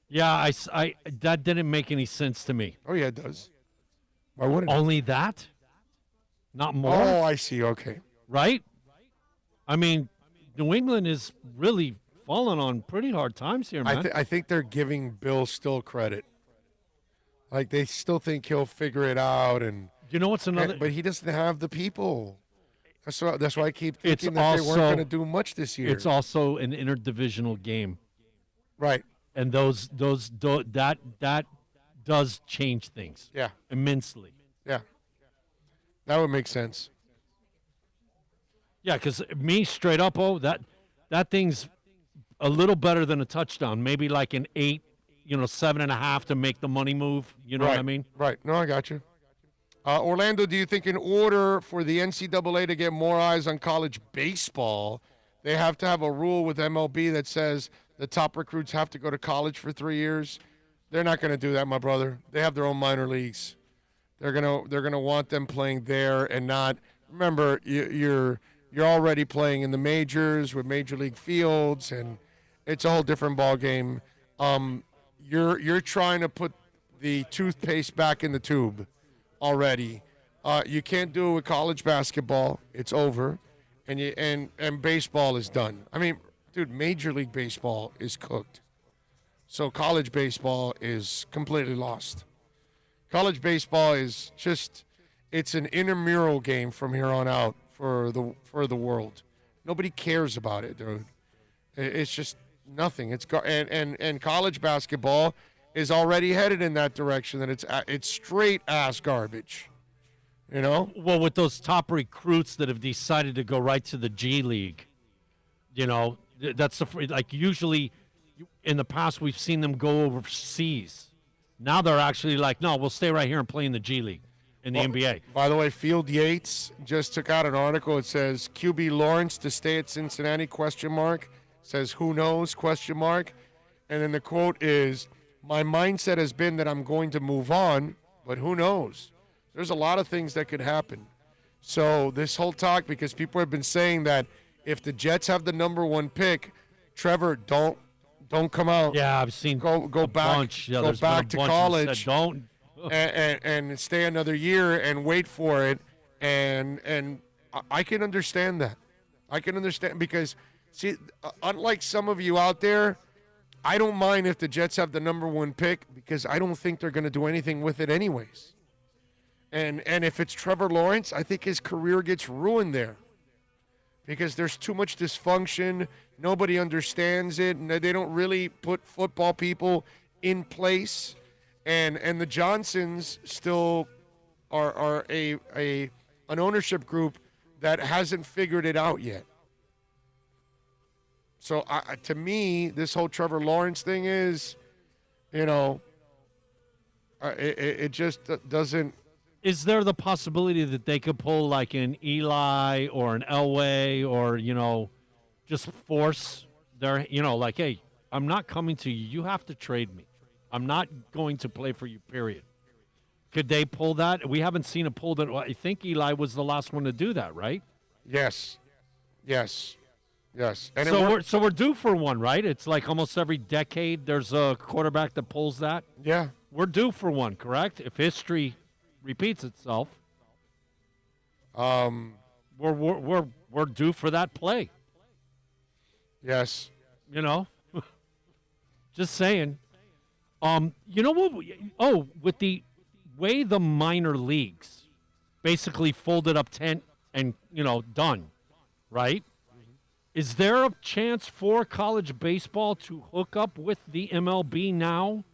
Yeah, that didn't make any sense to me. Oh yeah, it does. Why wouldn't it? Only that? Not more? Oh, I see. Okay. Right? I mean, New England is really falling on pretty hard times here, man. I think they're giving Bill still credit. Like they still think he'll figure it out, and you know what's another? But he doesn't have the people. That's why I keep thinking It's that they weren't also- going to do much this year. It's also an interdivisional game, right. and that does change things. Yeah. Immensely. Yeah. That would make sense. Yeah, because me straight up, that thing's a little better than a touchdown. Maybe like an 8, 7.5 to make the money move. You know what I mean? Right. No, I got you. Orlando, do you think in order for the NCAA to get more eyes on college baseball, they have to have a rule with MLB that says the top recruits have to go to college for 3 years? They're not going to do that, my brother. They have their own minor leagues. They're gonna want them playing there and not. Remember, you're already playing in the majors with major league fields, and it's a whole different ball game. You're trying to put the toothpaste back in the tube already. You can't do it with college basketball. It's over, and baseball is done. I mean, dude, Major League Baseball is cooked. So college baseball is completely lost. College baseball is it's an intramural game from here on out for the world. Nobody cares about it, dude. It's just nothing. And college basketball is already headed in that direction. That it's straight ass garbage. Well, with those top recruits that have decided to go right to the G League, that's usually in the past we've seen them go overseas. Now they're actually like, no, we'll stay right here and play in the G League, in the NBA. By the way, Field Yates just took out an article. It says QB Lawrence to stay at Cincinnati ? Says who knows ? And then the quote is, my mindset has been that I'm going to move on, but who knows? There's a lot of things that could happen. So this whole talk, because people have been saying that if the Jets have the number 1 pick, Trevor, don't come out. Yeah, I've seen go back bunch. Yeah, go there's been a back to bunch that college. said, don't and stay another year and wait for it. And I can understand that. I can understand because see, unlike some of you out there, I don't mind if the Jets have the number 1 pick because I don't think they're going to do anything with it anyways. And if it's Trevor Lawrence, I think his career gets ruined there because there's too much dysfunction. Nobody understands it, and they don't really put football people in place. And the Johnsons still are an ownership group that hasn't figured it out yet. So to me, this whole Trevor Lawrence thing is, it just doesn't. Is there the possibility that they could pull like an Eli or an Elway or, just force their, like, hey, I'm not coming to you. You have to trade me. I'm not going to play for you, period. Could they pull that? We haven't seen a pull that. I think Eli was the last one to do that, right? Yes. And so we're due for one, right? It's like almost every decade there's a quarterback that pulls that. Yeah. We're due for one, correct? If history repeats itself, we're due for that play. Yes. Just saying. You know what? With the way the minor leagues basically folded up tent and done, right? Is there a chance for college baseball to hook up with the MLB now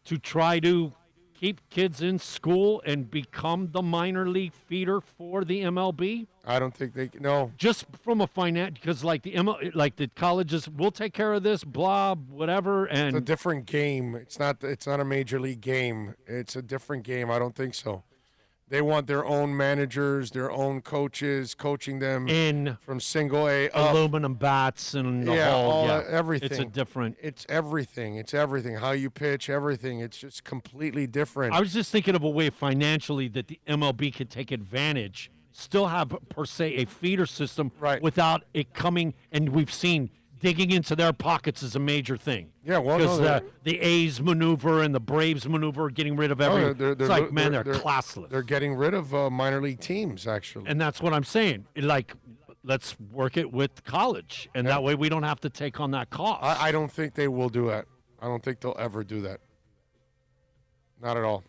to try to keep kids in school and become the minor league feeder for the MLB? I don't think they no. Just from a finance, because like the colleges will take care of this, blah, whatever, and it's a different game. It's not a major league game. It's a different game. I don't think so. They want their own managers, their own coaches, coaching them in from single A up. Aluminum bats and the whole, everything. It's a different. It's everything. It's everything. How you pitch, everything. It's just completely different. I was just thinking of a way financially that the MLB could take advantage, still have per se a feeder system, right, without it coming. And we've seen digging into their pockets is a major thing. Yeah, well, because no, the A's maneuver and the Braves maneuver, getting rid of everything. It's like, man, they're classless. They're getting rid of minor league teams, actually. And that's what I'm saying. Like, let's work it with college, and that way we don't have to take on that cost. I don't think they will do that. I don't think they'll ever do that. Not at all.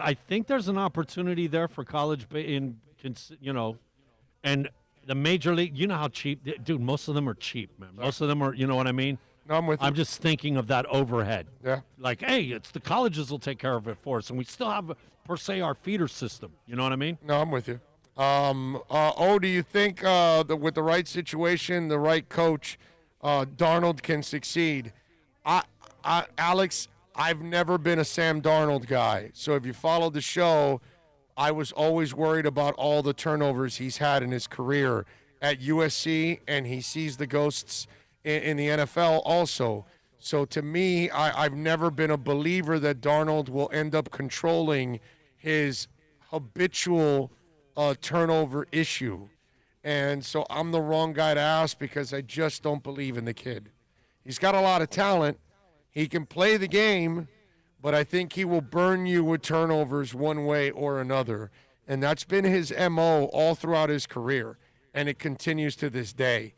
I think there's an opportunity there for college and the major league. You know how cheap, dude. Most of them are cheap, man. Most of them are. You know what I mean? No, I'm with you. I'm just thinking of that overhead. Yeah. Like, hey, it's the colleges will take care of it for us, and we still have per se our feeder system. You know what I mean? No, I'm with you. Do you think that with the right situation, the right coach, Darnold can succeed? Alex, I've never been a Sam Darnold guy. So if you followed the show, I was always worried about all the turnovers he's had in his career at USC, and he sees the ghosts in the NFL also. So to me, I've never been a believer that Darnold will end up controlling his habitual turnover issue. And so I'm the wrong guy to ask because I just don't believe in the kid. He's got a lot of talent. He can play the game, but I think he will burn you with turnovers one way or another. And that's been his MO all throughout his career, and it continues to this day.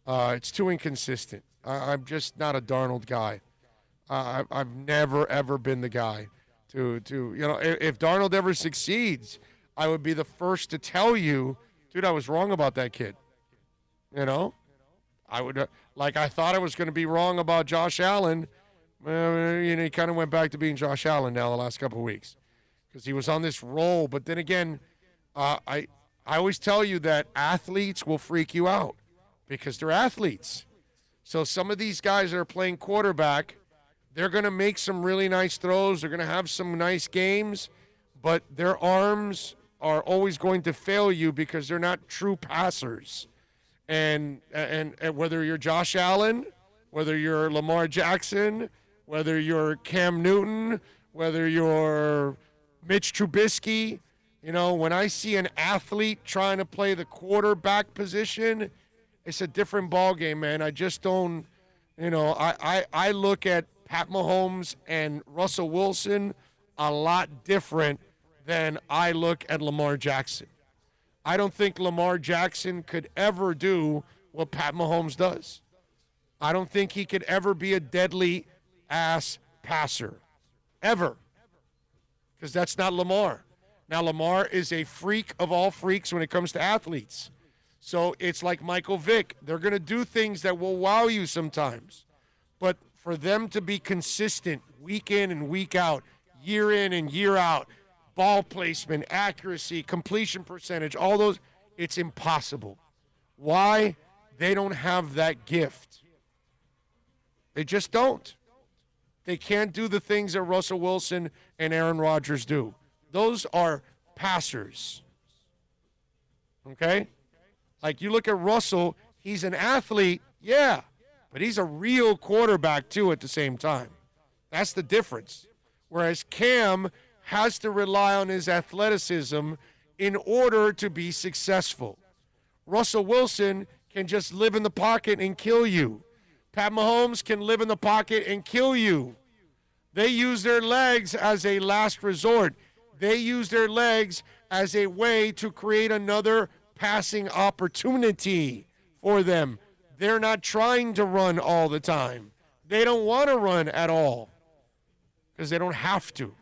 It's too inconsistent. I'm just not a Darnold guy. I've never, ever been the guy to if Darnold ever succeeds, I would be the first to tell you, dude, I was wrong about that kid. I would, I thought I was going to be wrong about Josh Allen. He kind of went back to being Josh Allen now the last couple of weeks because he was on this roll. But then again, I always tell you that athletes will freak you out because they're athletes. So some of these guys that are playing quarterback, they're going to make some really nice throws. They're going to have some nice games, but their arms are always going to fail you because they're not true passers. And whether you're Josh Allen, whether you're Lamar Jackson, whether you're Cam Newton, whether you're Mitch Trubisky, when I see an athlete trying to play the quarterback position, it's a different ballgame, man. I just don't, I look at Pat Mahomes and Russell Wilson a lot different than I look at Lamar Jackson. I don't think Lamar Jackson could ever do what Pat Mahomes does. I don't think he could ever be a deadly ass passer, ever, because that's not Lamar. Now, Lamar is a freak of all freaks when it comes to athletes. So it's like Michael Vick. They're going to do things that will wow you sometimes. But for them to be consistent week in and week out, year in and year out, ball placement, accuracy, completion percentage, all those, it's impossible. Why? They don't have that gift. They just don't. They can't do the things that Russell Wilson and Aaron Rodgers do. Those are passers. Okay? Like you look at Russell, he's an athlete, yeah, but he's a real quarterback too at the same time. That's the difference. Whereas Cam has to rely on his athleticism in order to be successful. Russell Wilson can just live in the pocket and kill you. Pat Mahomes can live in the pocket and kill you. They use their legs as a last resort. They use their legs as a way to create another passing opportunity for them. They're not trying to run all the time. They don't want to run at all because they don't have to.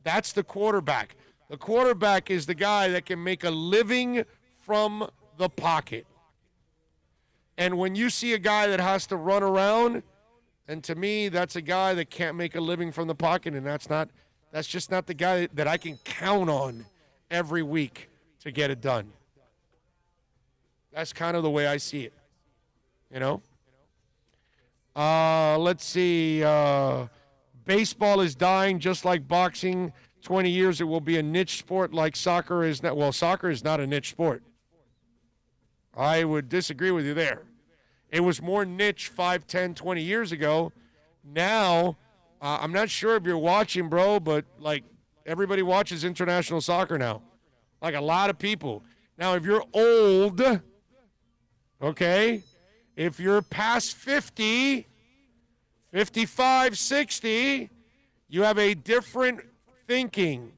That's the quarterback. The quarterback is the guy that can make a living from the pocket. And when you see a guy that has to run around, and to me, that's a guy that can't make a living from the pocket, and that's just not the guy that I can count on every week to get it done. That's kind of the way I see it. Let's see. Baseball is dying just like boxing. 20 years, it will be a niche sport like soccer is not. Well, soccer is not a niche sport. I would disagree with you there. It was more niche 5, 10, 20 years ago. Now, I'm not sure if you're watching, bro, but, everybody watches international soccer now. A lot of people. Now, if you're old, okay, If you're past 50, 55, 60, you have a different thinking.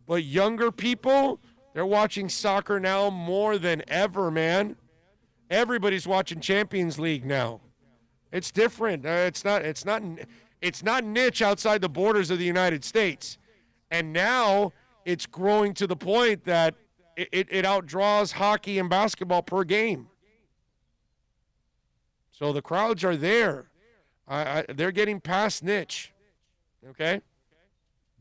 But younger people, they're watching soccer now more than ever, man. Everybody's watching Champions League now. It's different. It's not niche outside the borders of the United States. And now it's growing to the point that it outdraws hockey and basketball per game. So the crowds are there. They're getting past niche. Okay?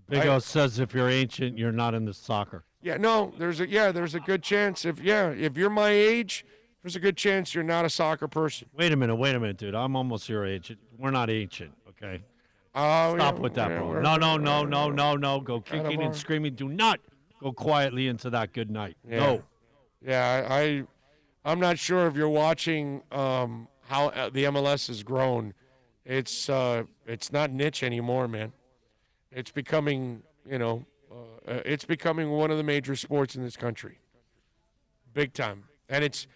Big O says if you're ancient, you're not into soccer. Yeah, no, there's a good chance if you're my age, there's a good chance you're not a soccer person. Wait a minute, dude. I'm almost your age. We're not ancient, okay? Oh, Stop with that, bro. No. Go kicking and screaming. Do not go quietly into that good night. Yeah. No. Yeah, I'm not sure if you're watching how the MLS has grown. It's not niche anymore, man. It's becoming, it's becoming one of the major sports in this country. Big time. And it's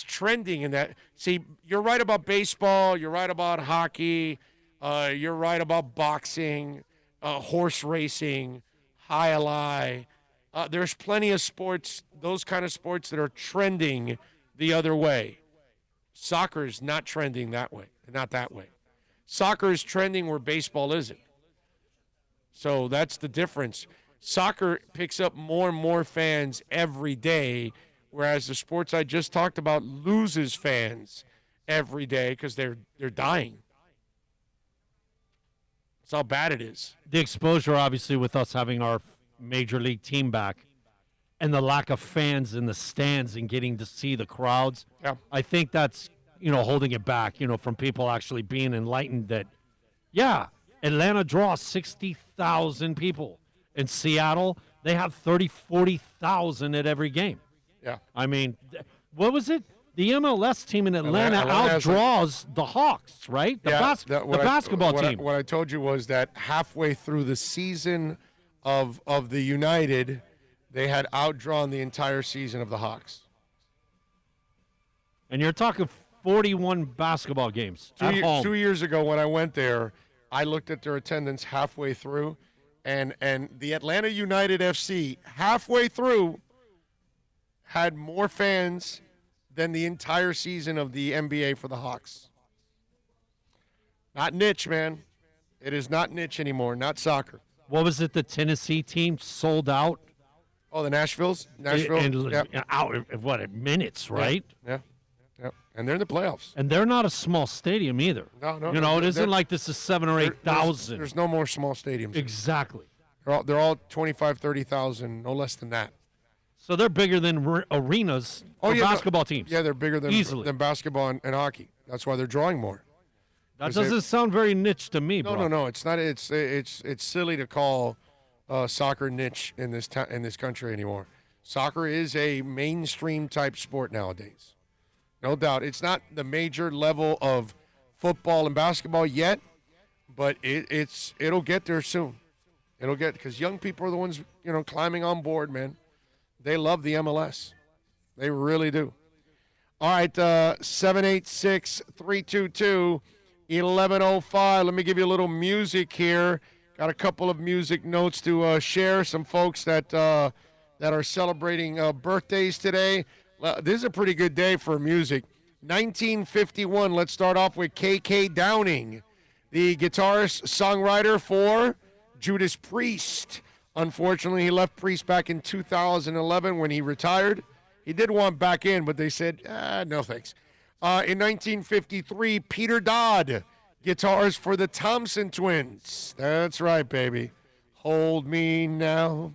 trending in that. See, you're right about baseball. You're right about hockey. You're right about boxing, horse racing, high-a-lie. There's plenty of sports, those kind of sports that are trending the other way. Soccer is not trending that way, not that way. Soccer is trending where baseball isn't. So that's the difference. Soccer picks up more and more fans every day, whereas the sports I just talked about loses fans every day because they're dying. That's how bad it is. The exposure, obviously, with us having our major league team back and the lack of fans in the stands and getting to see the crowds, yeah. I think that's, holding it back, from people actually being enlightened that, yeah, Atlanta draws 60,000 people. In Seattle, they have 30, 40,000 at every game. Yeah. I mean, what was it? The MLS team in Atlanta outdraws the Hawks, right? The basketball team. What I told you was that halfway through the season of the United, they had outdrawn the entire season of the Hawks. And you're talking 41 basketball games at home. 2 years ago when I went there, I looked at their attendance halfway through, and the Atlanta United FC halfway through had more fans than the entire season of the NBA for the Hawks. Not niche, man. It is not niche anymore, not soccer. What was it, the Tennessee team sold out? Oh, the Nashville? Out in minutes, right? Yeah. And they're in the playoffs. And they're not a small stadium either. No. It isn't like this is 7,000 or 8,000. There's no more small stadiums. Exactly. They're all 25,000, 30,000, no less than that. So they're bigger than arenas for basketball teams. Yeah, they're bigger than basketball and hockey. That's why they're drawing more. That doesn't sound very niche to me, bro. No. It's not. It's silly to call soccer niche in this country anymore. Soccer is a mainstream type sport nowadays. No doubt. It's not the major level of football and basketball yet, but it'll get there soon. It'll get, because young people are the ones, climbing on board, man. They love the MLS. They really do. All right, 786-322-1105. Let me give you a little music here. Got a couple of music notes to share. Some folks that are celebrating birthdays today. This is a pretty good day for music. 1951, let's start off with K.K. Downing, the guitarist, songwriter for Judas Priest. Unfortunately, he left Priest back in 2011 when he retired. He did want back in, but they said, no thanks. In 1953, Peter Dodd, guitars for the Thompson Twins. That's right, baby. Hold me now.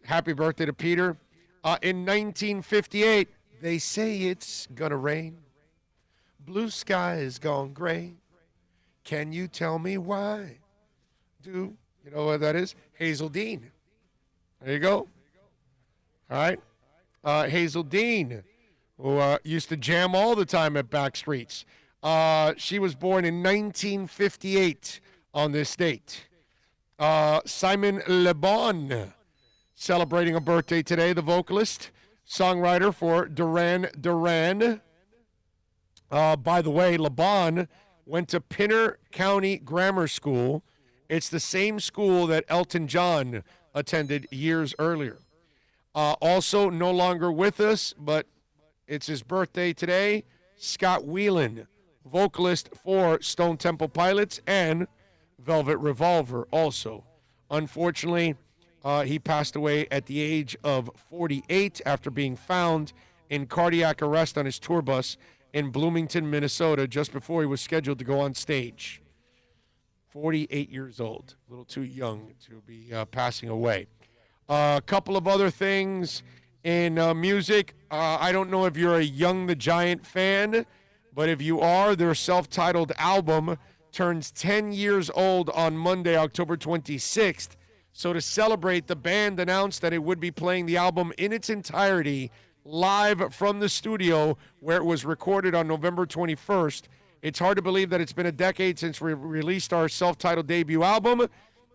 Happy birthday to Peter. In 1958, they say it's gonna rain. Blue sky is gone gray. Can you tell me why? You know what that is? Hazel Dean. There you go. All right. Hazel Dean, who used to jam all the time at Backstreets. She was born in 1958 on this date. Simon Le Bon, celebrating a birthday today, the vocalist, songwriter for Duran Duran. By the way, LeBon went to Pinner County Grammar School. It's the same school that Elton John attended years earlier. Also, no longer with us, but it's his birthday today, Scott Whelan, vocalist for Stone Temple Pilots and Velvet Revolver also. Unfortunately, he passed away at the age of 48 after being found in cardiac arrest on his tour bus in Bloomington, Minnesota, just before he was scheduled to go on stage. 48 years old, a little too young to be passing away. A couple of other things in music. I don't know if you're a Young the Giant fan, but if you are, their self-titled album turns 10 years old on Monday, October 26th. So to celebrate, the band announced that it would be playing the album in its entirety live from the studio where it was recorded on November 21st. It's hard to believe that it's been a decade since we released our self-titled debut album.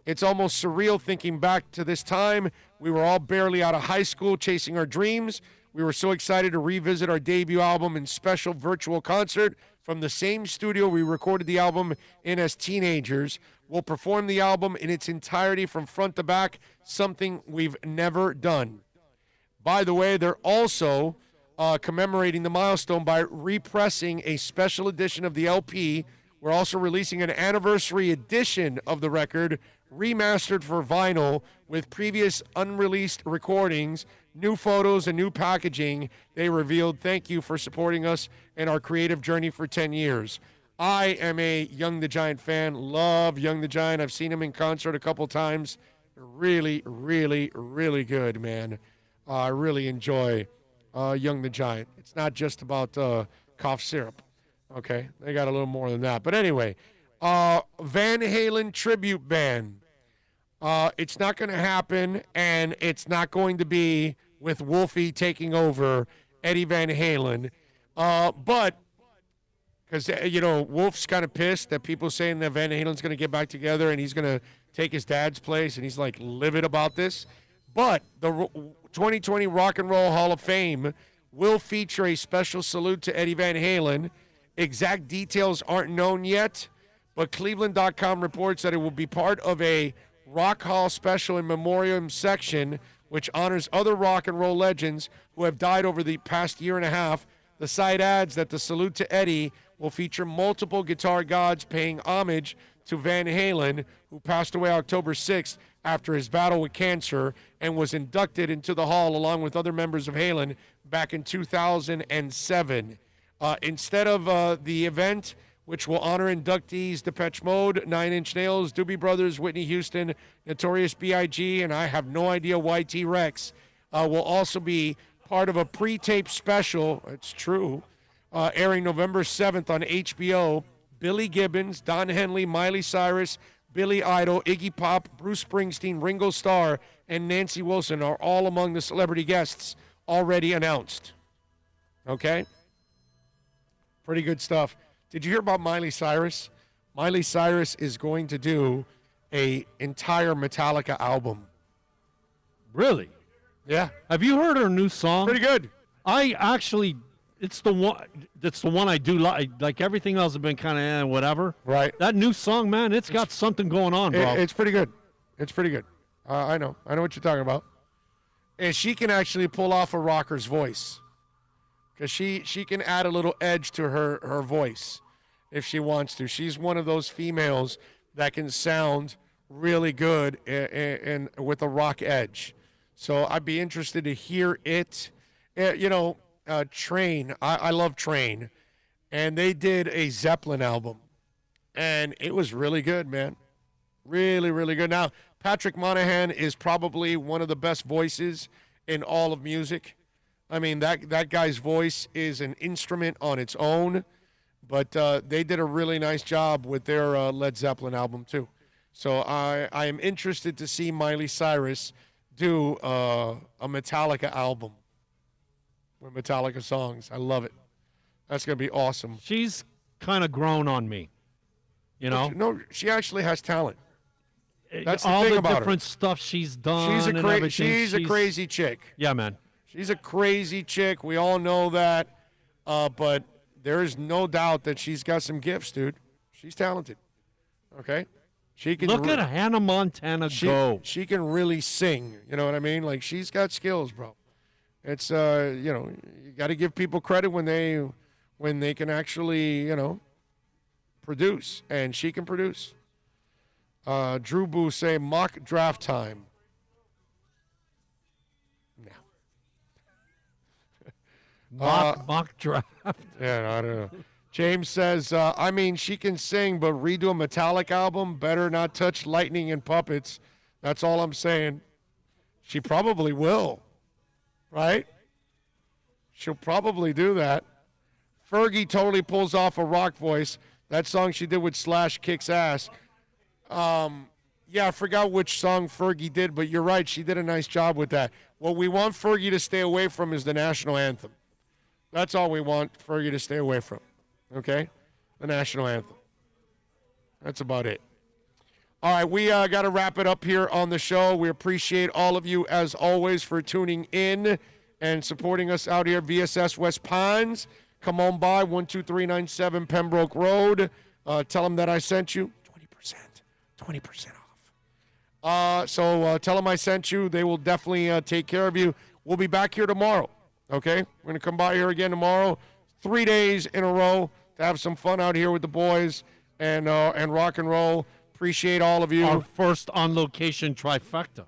It's almost surreal thinking back to this time. We were all barely out of high school chasing our dreams. We were so excited to revisit our debut album in special virtual concert from the same studio we recorded the album in as teenagers. We'll perform the album in its entirety from front to back, something we've never done. By the way, they're also commemorating the milestone by repressing a special edition of the LP. We're also releasing an anniversary edition of the record, remastered for vinyl with previous unreleased recordings, new photos, and new packaging. They revealed, thank you for supporting us in our creative journey for 10 years. I am a Young the Giant fan, love Young the Giant. I've seen him in concert a couple times. Really, really, really good, man. I really enjoy Young the Giant. It's not just about cough syrup, okay? They got a little more than that. But anyway, Van Halen Tribute Ban. It's not going to happen, and it's not going to be with Wolfie taking over Eddie Van Halen. But, because, Wolf's kind of pissed that people saying that Van Halen's going to get back together and he's going to take his dad's place, and he's, like, livid about this. But the 2020 Rock and Roll Hall of Fame will feature a special salute to Eddie Van Halen. Exact details aren't known yet, but Cleveland.com reports that it will be part of a Rock Hall special and memoriam section, which honors other rock and roll legends who have died over the past year and a half. The site adds that the salute to Eddie will feature multiple guitar gods paying homage to Van Halen, who passed away October 6th after his battle with cancer and was inducted into the hall along with other members of Halen back in 2007. Instead of the event, which will honor inductees Depeche Mode, Nine Inch Nails, Doobie Brothers, Whitney Houston, Notorious B.I.G., and I have no idea YT Rex, will also be part of a pre-taped special, it's true, airing November 7th on HBO. Billy Gibbons, Don Henley, Miley Cyrus, Billy Idol, Iggy Pop, Bruce Springsteen, Ringo Starr, and Nancy Wilson are all among the celebrity guests already announced. Okay? Pretty good stuff. Did you hear about Miley Cyrus? Miley Cyrus is going to do an entire Metallica album. Really? Yeah. Have you heard her new song? Pretty good. I actually, it's the one I do like. Like everything else has been kind of whatever. Right. That new song, man, it's got something going on, bro. It's pretty good. It's pretty good. I know what you're talking about. And she can actually pull off a rocker's voice, because she can add a little edge to her voice if she wants to. She's one of those females that can sound really good and with a rock edge. So I'd be interested to hear it. Train. I love Train. And they did a Zeppelin album. And it was really good, man. Really, really good. Now, Patrick Monahan is probably one of the best voices in all of music. I mean, that guy's voice is an instrument on its own. But they did a really nice job with their Led Zeppelin album, too. So I am interested to see Miley Cyrus do a Metallica album with Metallica songs. I love it. That's going to be awesome. She's kind of grown on me, you know? No, she actually has talent. That's the all thing the about different her. stuff she's done. She's a crazy chick. Yeah, man. She's a crazy chick. We all know that. But there is no doubt that she's got some gifts, dude. She's talented. Okay? She can Look at Hannah Montana go. She can really sing. You know what I mean? Like, she's got skills, bro. It's you got to give people credit when they can actually, produce, and she can produce. Drew Boo say mock draft time. No. Mock draft. Yeah, no, I don't know. James says, I mean, she can sing, but redo a Metallic album, better not touch lightning and puppets. That's all I'm saying. She probably will, right? She'll probably do that. Fergie totally pulls off a rock voice. That song she did with Slash kicks ass. Yeah, I forgot which song Fergie did, but you're right. She did a nice job with that. What we want Fergie to stay away from is the national anthem. That's all we want Fergie to stay away from. Okay? The national anthem. That's about it. All right, we got to wrap it up here on the show. We appreciate all of you, as always, for tuning in and supporting us out here at VSS West Pines. Come on by, 12397 Pembroke Road. Tell them that I sent you. 20% off. So tell them I sent you. They will definitely take care of you. We'll be back here tomorrow, okay? We're going to come by here again tomorrow, 3 days in a row to have some fun out here with the boys and rock and roll. Appreciate all of you. Our first on-location trifecta.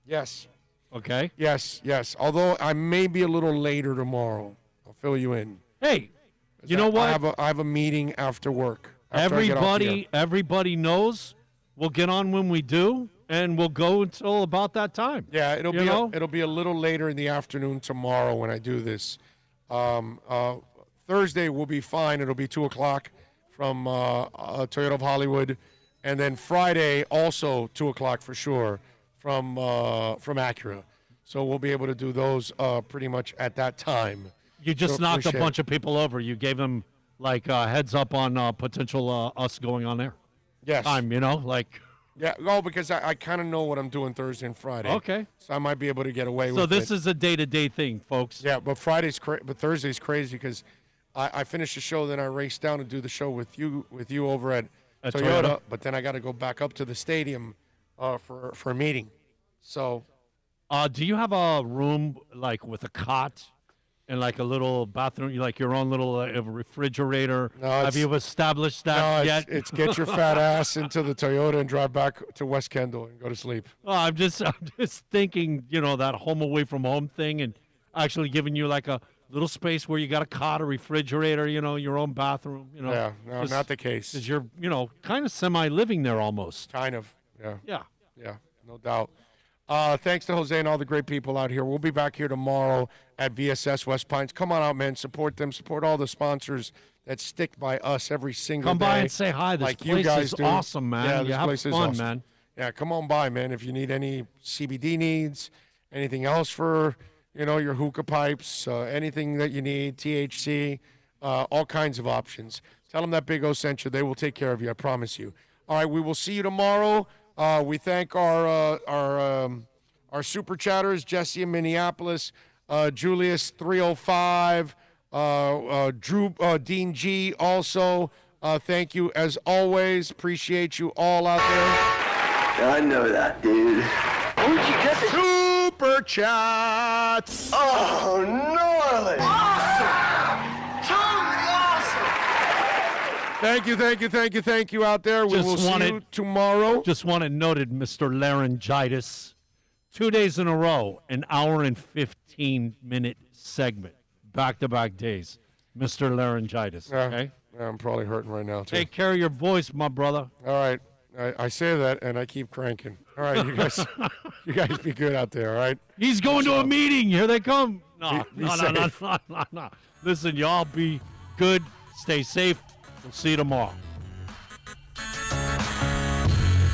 Yes. Okay? Yes. Although I may be a little later tomorrow. I'll fill you in. Hey, you know what? I have a meeting after work. After I get off the air. Everybody knows. We'll get on when we do, and we'll go until about that time. Yeah, it'll be a little later in the afternoon tomorrow when I do this. Thursday will be fine. It'll be 2:00 from Toyota of Hollywood, and then Friday also 2:00 for sure from Acura. So we'll be able to do those pretty much at that time. You just knocked a bunch of people over. You gave them like heads up on potential us going on there. Yes. Time, Yeah, because I kind of know what I'm doing Thursday and Friday. Okay. So I might be able to get away with it. So this is a day-to-day thing, folks. Yeah, but but Thursday's crazy because I finish the show, then I race down and do the show with you over at Toyota, but then I got to go back up to the stadium for a meeting. So, do you have a room like with a cot and like a little bathroom, like your own little refrigerator? No, have you established that yet? It's get your fat ass into the Toyota and drive back to West Kendall and go to sleep. I'm just thinking, that home away from home thing, and actually giving you like a little space where you got a cot, a refrigerator, your own bathroom. Yeah, no, not the case. Because you're, kind of semi-living there almost. Kind of, yeah. Yeah, no doubt. Thanks to Jose and all the great people out here. We'll be back here tomorrow at VSS West Pines. Come on out, man. Support them. Support all the sponsors that stick by us every single day. Come by and say hi. This place is awesome, man. Yeah, you this have place fun, is awesome. man. Yeah, come on by, man. If you need any CBD needs, anything else for, your hookah pipes, anything that you need, THC, all kinds of options. Tell them that Big O sent you. They will take care of you. I promise you. All right, we will see you tomorrow. We thank our super chatters, Jesse in Minneapolis, Julius 305, Drew Dean G. Also, thank you as always. Appreciate you all out there. I know that, dude. Where'd you get the super chats? Oh, gnarly! Awesome! Totally awesome! Thank you out there. We will see you tomorrow. Just want it noted, Mr. Laryngitis. 2 days in a row, an hour and 15-minute segment, back-to-back days. Mr. Laryngitis, okay? Yeah, I'm probably hurting right now, too. Take care of your voice, my brother. All right. I say that, and I keep cranking. All right, you guys be good out there, all right? He's going to a meeting. Here they come. No. Be safe. Listen, y'all be good. Stay safe. We'll see you tomorrow.